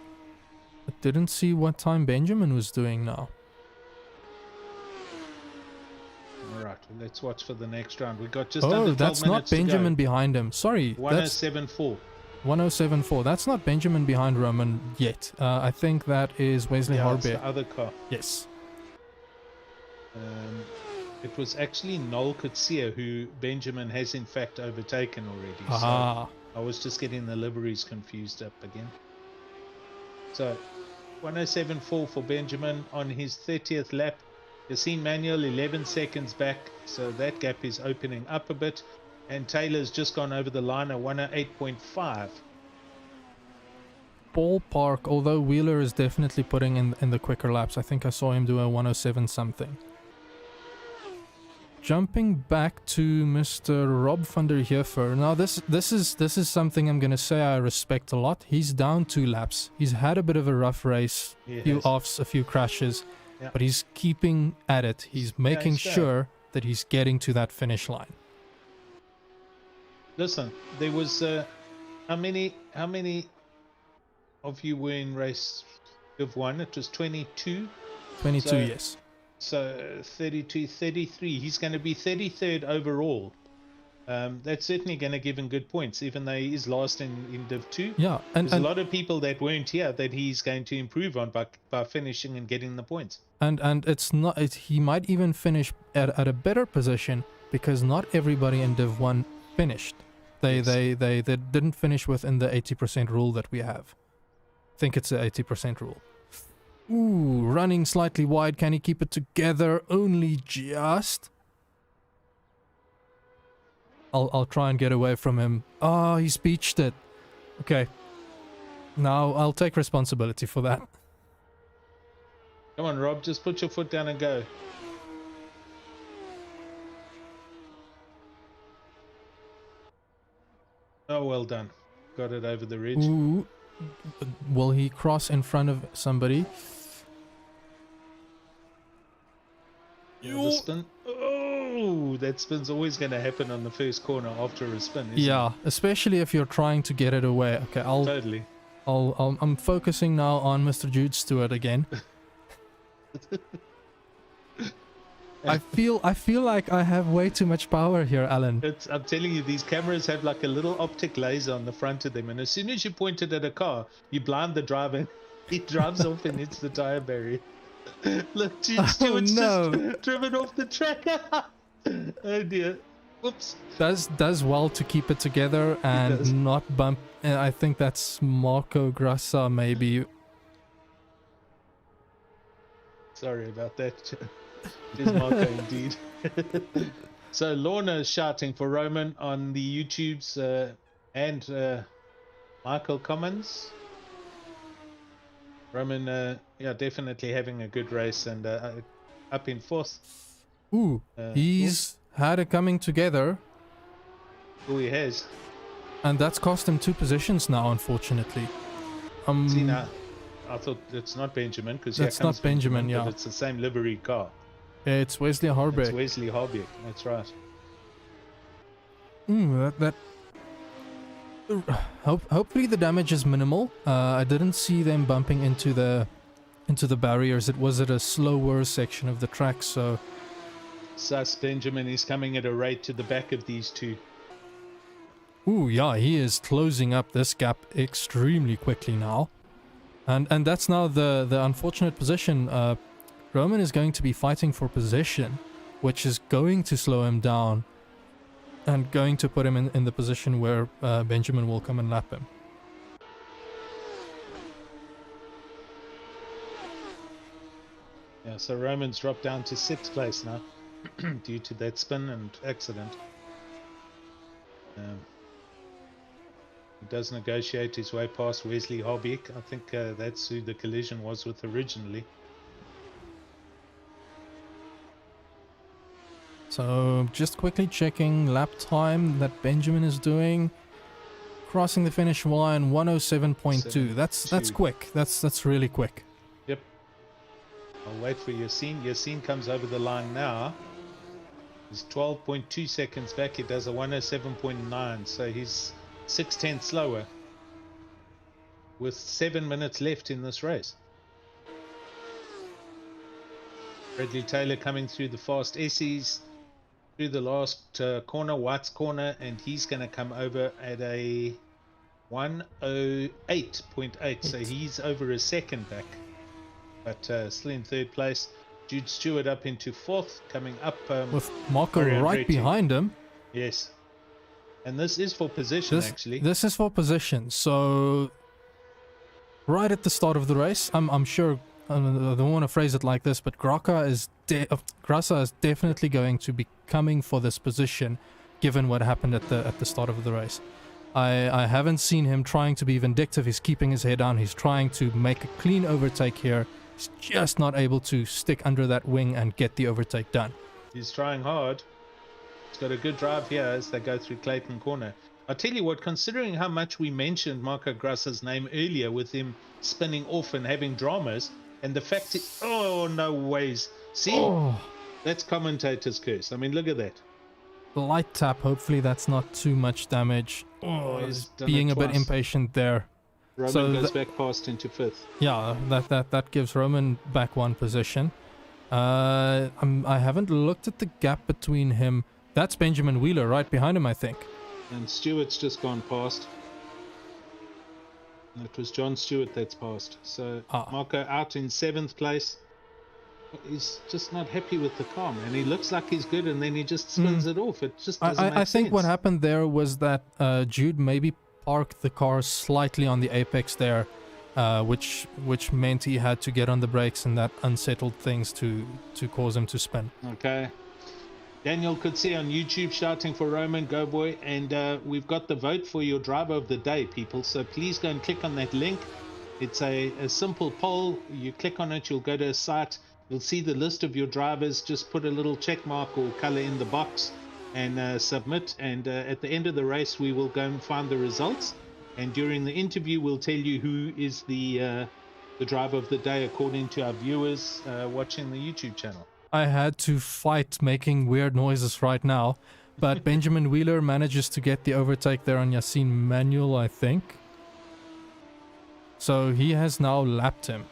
I didn't see what time Benjamin was doing now. Alright, let's watch for the next round. We got just under 12 minutes that's not Benjamin to go. behind him. Sorry. 107.4. 107.4. That's not Benjamin behind Roman yet. I think that is Wesley Harbe. It's the other car. Yes. It was actually Noel Kutsia who Benjamin has in fact overtaken already. Ah. So I was just getting the liveries confused up again. So 107.4 for Benjamin on his 30th lap. Yassine Manuel 11 seconds back, so that gap is opening up a bit. And Taylor's just gone over the line at 108.5. Ballpark, although Wheeler is definitely putting in the quicker laps. I think I saw him do a 107 something. Jumping back to Mr. Rob van der Heever. Now this is something I'm gonna say I respect a lot. He's down 2 laps. He's had a bit of a rough race, a few offs, a few crashes, but he's keeping at it. He's making sure that he's getting to that finish line. Listen, there was how many of you were in race of 1? It was 22. 22, yes. So 32, 33. He's going to be 33rd overall. That's certainly going to give him good points, even though he is last in Div 2. Yeah, and there's a lot of people that weren't here that he's going to improve on by finishing and getting the points. And it's not. He might even finish at a better position because not everybody in Div 1 finished. They didn't finish within the 80% rule that we have. I think it's the 80% rule. Ooh, running slightly wide. Can he keep it together? Only just. I'll try and get away from him. Oh, he's beached it. Okay. Now I'll take responsibility for that. Come on, Rob. Just put your foot down and go. Oh, well done. Got it over the ridge. Ooh. Will he cross in front of somebody? The spin. Oh, that spin's always going to happen on the first corner after a spin, isn't it? Especially if you're trying to get it away. Okay, Totally. I'm focusing now on Mr. Jude Stewart again. I feel like I have way too much power here, Alan. I'm telling you, these cameras have like a little optic laser on the front of them, and as soon as you point it at a car, you blind the driver He drives off and hits the tire barrier. Look, Jude Stewart's no. just driven off the track. Oh dear. Whoops. Does well to keep it together does. and not bump. I think that's Marco Grassa, maybe. Sorry about that. It is Marco indeed. So Lorna is shouting for Roman on the YouTubes and Michael Commons. Roman, yeah, definitely having a good race and up in fourth. Ooh, he's had it coming together. Oh, he has. And that's cost him 2 positions now, unfortunately. See now, I thought it's not Benjamin because that's not Benjamin, yeah. But it's the same livery car. Yeah, it's Wesley Harbeck. It's Wesley Harbeck. That's right. Hopefully the damage is minimal. I didn't see them bumping into the barriers. It was at a slower section of the track, so. Sus Benjamin is coming at a rate to the back of these two. Ooh, yeah, he is closing up this gap extremely quickly now. And that's now the unfortunate position. Roman is going to be fighting for position, which is going to slow him down and going to put him in the position where Benjamin will come and lap him. Yeah, so Roman's dropped down to 6th place now due to that spin and accident. He does negotiate his way past Wesley Harbeck. I think that's who the collision was with originally. So just quickly checking lap time that Benjamin is doing. Crossing the finish line 107.2. That's quick. That's really quick. Yep. I'll wait for Yassine. Yassine comes over the line now. He's 12.2 seconds back. He does a 107.9, so he's 6/10 slower with 7 minutes left in this race. Bradley Taylor coming through the fast Essies through the last corner, White's corner, and he's going to come over at a 108.8, so he's over a second back, but still in 3rd place. Jude Stewart up into 4th, coming up with Marco right behind him. Yes, and this is for position. This is for position. So right at the start of the race, I'm sure. I don't want to phrase it like this, but Grassa is definitely going to be coming for this position, given what happened at the start of the race. I haven't seen him trying to be vindictive. He's keeping his head down. He's trying to make a clean overtake here. He's just not able to stick under that wing and get the overtake done. He's trying hard. He's got a good drive here as they go through Clayton Corner. I tell you what, considering how much we mentioned Marco Grassa's name earlier with him spinning off and having dramas, and the fact oh, no ways. See? Oh. That's commentator's curse. I mean, look at that. Light tap. Hopefully that's not too much damage. Oh, he's being a bit impatient there. Roman goes back past into 5th. Yeah, that gives Roman back 1 position. I haven't looked at the gap between him. That's Benjamin Wheeler right behind him, I think. And Stewart's just gone past. It was John Stewart that's passed. So Marco out in 7th place. He's just not happy with the car, man. He looks like he's good, and then he just spins it off. It just doesn't make sense. I think what happened there was that Jude maybe parked the car slightly on the apex there, which meant he had to get on the brakes, and that unsettled things to cause him to spin. Okay. Daniel could see on YouTube shouting for Roman, go boy, and we've got the vote for your driver of the day, people. So please go and click on that link. It's a simple poll. You click on it, you'll go to a site. You'll see the list of your drivers. Just put a little check mark or color in the box and submit. And at the end of the race, we will go and find the results. And during the interview, we'll tell you who is the driver of the day according to our viewers watching the YouTube channel. I had to fight making weird noises right now, but Benjamin Wheeler manages to get the overtake there on Yassine Manuel, I think. So he has now lapped him.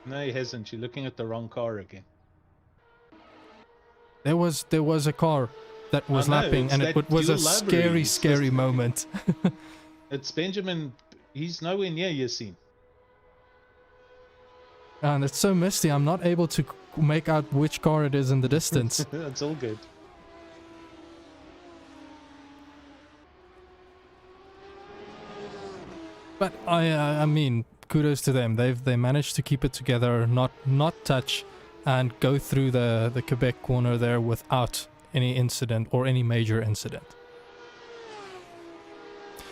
No, he hasn't. You're looking at the wrong car again. There was a car. that was I know, lapping, it's and that it was a dual livery. scary moment. It's Benjamin. He's nowhere near Yassine. And it's so misty, I'm not able to make out which car it is in the distance. That's all good. But I mean, kudos to them. They managed to keep it together, not touch, and go through the Quebec corner there without any incident or any major incident.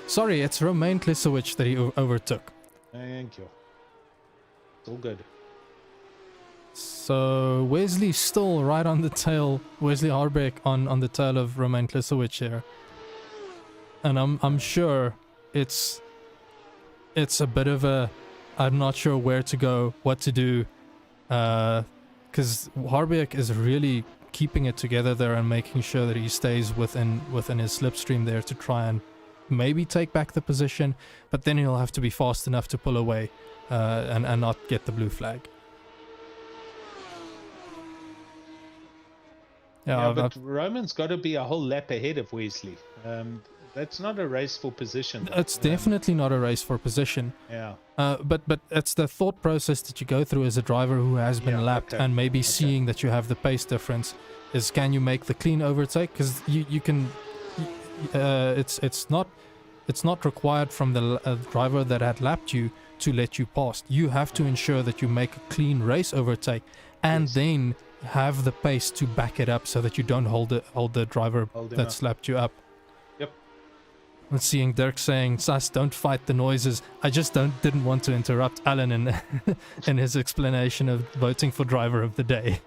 Sorry, it's Romain Klisowicz that he overtook. Thank you. It's all good. So Wesley's still right on the tail. Wesley Harbeck on the tail of Romain Klisowicz here, and I'm sure it's a bit of a, I'm not sure where to go, what to do, because Harbeck is really keeping it together there and making sure that he stays within his slipstream there to try and maybe take back the position, but then he'll have to be fast enough to pull away and not get the blue flag. Yeah, but Roman's got to be a whole lap ahead of Wesley. That's not a race for position. It's definitely not a race for position. Yeah. But it's the thought process that you go through as a driver who has been lapped and maybe seeing that you have the pace difference is, can you make the clean overtake? Because you can. It's not required from the driver that had lapped you to let you pass. You have to ensure that you make a clean race overtake and then have the pace to back it up so that you don't hold the driver that slapped you up. Yep. I'm seeing Dirk saying, "Sas, don't fight the noises." I just didn't want to interrupt Alan in his explanation of voting for driver of the day.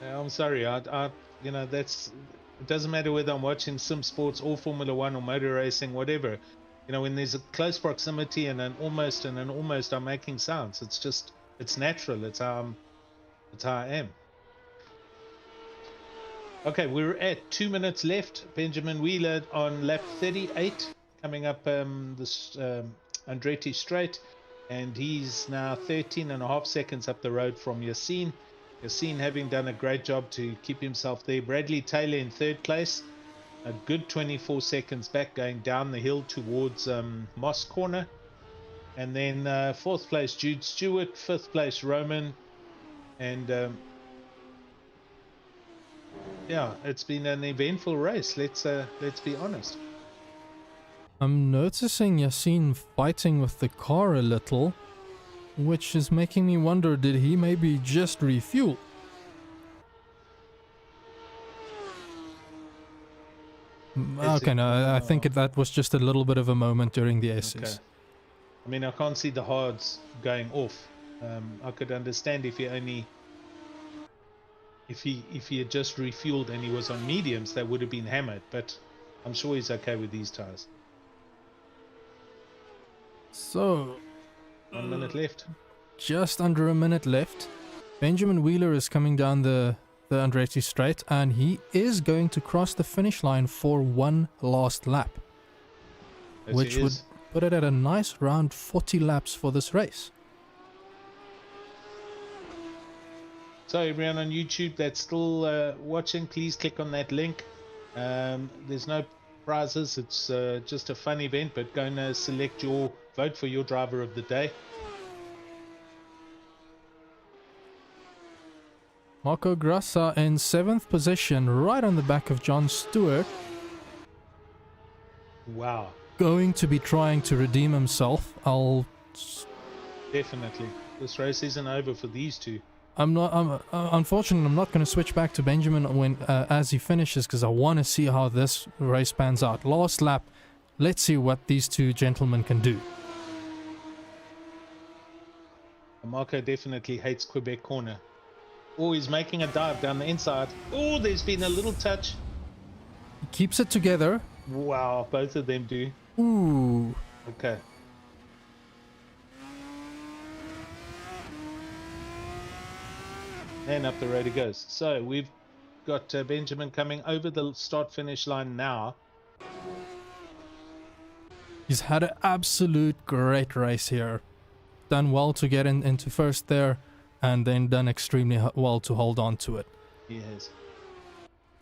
I'm sorry. That's, it doesn't matter whether I'm watching sim sports or Formula One or motor racing, whatever. When there's a close proximity and an almost, I'm making sounds. It's natural. It's how I am. Okay, we're at 2 minutes left. Benjamin Wheeler on lap 38, coming up this Andretti straight, and he's now 13.5 seconds up the road from Yassine. Yassine having done a great job to keep himself there. Bradley Taylor in third place, a good 24 seconds back, going down the hill towards Moss Corner. And then fourth place Jude Stewart, fifth place Roman, and yeah, it's been an eventful race. Let's be honest. I'm noticing Yassine fighting with the car a little, which is making me wonder, did he maybe just refuel? Okay, no, I think that was just a little bit of a moment during the S's. Okay. I mean, I can't see the hards going off. I could understand if he had just refueled and he was on mediums, that would have been hammered. But I'm sure he's okay with these tires. So, 1 minute left. Just under a minute left. Benjamin Wheeler is coming down the Andretti straight, and he is going to cross the finish line for one last lap, Yes, which would put it at a nice round 40 laps for this race. So everyone on YouTube that's still watching, please click on that link. There's no prizes. It's just a fun event, but go and select your vote for your driver of the day. Marco Grassa in 7th position, right on the back of John Stewart. Wow. Going to be trying to redeem himself. Definitely. This race isn't over for these two. Unfortunately, I'm not going to switch back to Benjamin as he finishes, because I want to see how this race pans out. Last lap, let's see what these two gentlemen can do. Marco definitely hates Quebec corner. Oh, he's making a dive down the inside. Oh, there's been a little touch. He keeps it together. Wow, both of them do. Ooh. Okay. And up the road he goes. So we've got Benjamin coming over the start-finish line now. He's had an absolute great race here. Done well to get into first there, and then done extremely well to hold on to it. He has.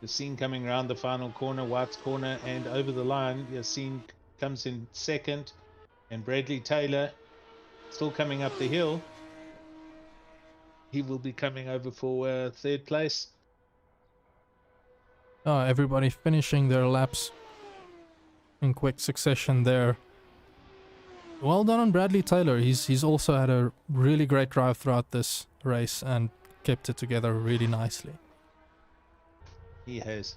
Yassine coming around the final corner, White's corner, and over the line. Yassine comes in second, and Bradley Taylor still coming up the hill. He will be coming over for third place. Everybody finishing their laps in quick succession there. Well done on Bradley Taylor. He's also had a really great drive throughout this race and kept it together really nicely. He has.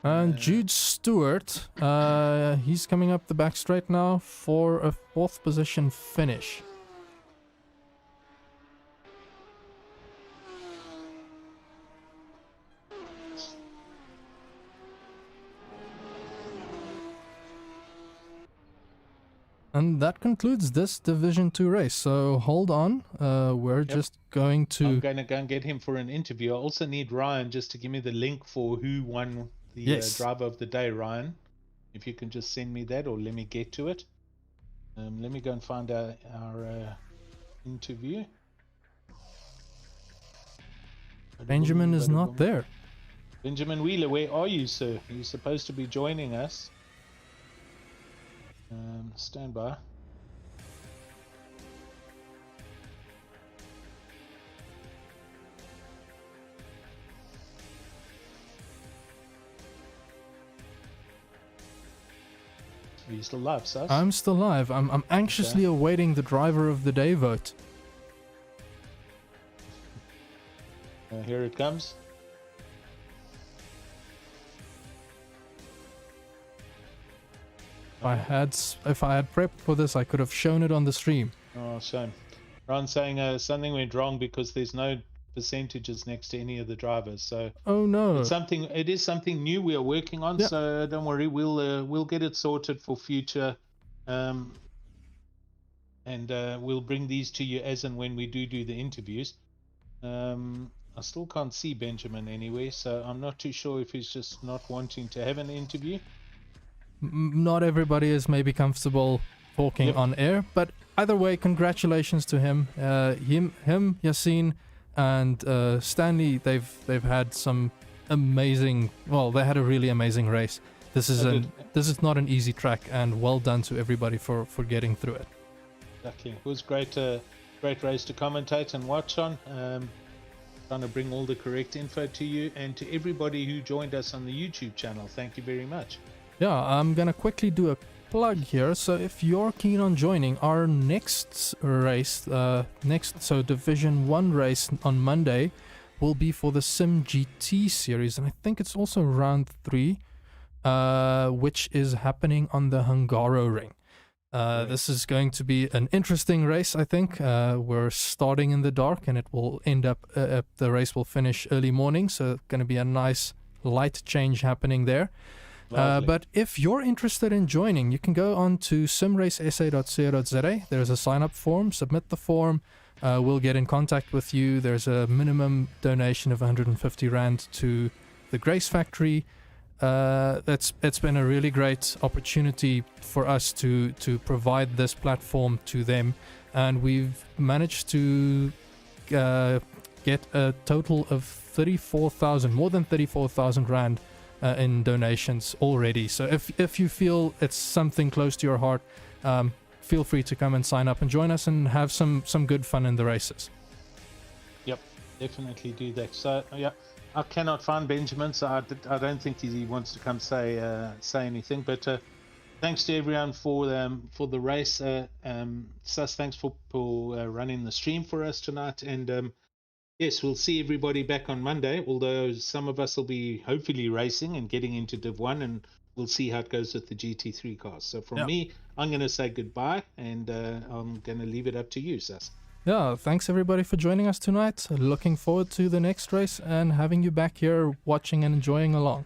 And Jude Stewart, he's coming up the back straight now for a 4th position finish. And that concludes this Division 2 race. So hold on, we're just going to... I'm going to go and get him for an interview. I also need Ryan just to give me the link for who won the driver of the day, Ryan. If you can just send me that or let me get to it. Let me go and find our interview. Benjamin is not there. Benjamin Wheeler, where are you, sir? You're supposed to be joining us. Stand by. Are you still live, Sus? I'm still live. I'm anxiously awaiting the driver of the day vote. Here it comes. If I had prepped for this, I could have shown it on the stream. Oh, shame. Ron's saying something went wrong because there's no percentages next to any of the drivers. So oh no, it is something new we are working on. Yep. So don't worry, we'll get it sorted for future, and we'll bring these to you as and when we do the interviews. I still can't see Benjamin anywhere, so I'm not too sure if he's just not wanting to have an interview. Not everybody is maybe comfortable talking on air, but either way, congratulations to him. Him, Yassine, and Stanley. They've had some amazing. Well, they had a really amazing race. This is not an easy track, and well done to everybody for getting through it. Exactly, it was great race to commentate and watch on. Trying to bring all the correct info to you and to everybody who joined us on the YouTube channel. Thank you very much. Yeah, I'm gonna quickly do a plug here. So if you're keen on joining our next race, Division 1 race on Monday will be for the simGT series, and I think it's also round 3, which is happening on the Hungaro ring. This is going to be an interesting race, I think. We're starting in the dark, and it will end up, the race will finish early morning, so it's going to be a nice light change happening there. But if you're interested in joining, you can go on to simracesa.co.za. There's a sign-up form. Submit the form. We'll get in contact with you. There's a minimum donation of 150 Rand to the Grace Factory. It's been a really great opportunity for us to provide this platform to them, and we've managed to get a total of 34,000, more than 34,000 Rand in donations already. So if you feel it's something close to your heart, feel free to come and sign up and join us and have some good fun in the races. Yep, definitely do that. So yeah, I cannot find Benjamin, so I don't think he wants to come say anything. But thanks to everyone for the race. Sus, thanks for running the stream for us tonight. And yes, we'll see everybody back on Monday, although some of us will be hopefully racing and getting into Div 1, and we'll see how it goes with the GT3 cars. So from me, I'm going to say goodbye, and I'm going to leave it up to you, Sus. Yeah, thanks everybody for joining us tonight. Looking forward to the next race and having you back here watching and enjoying along.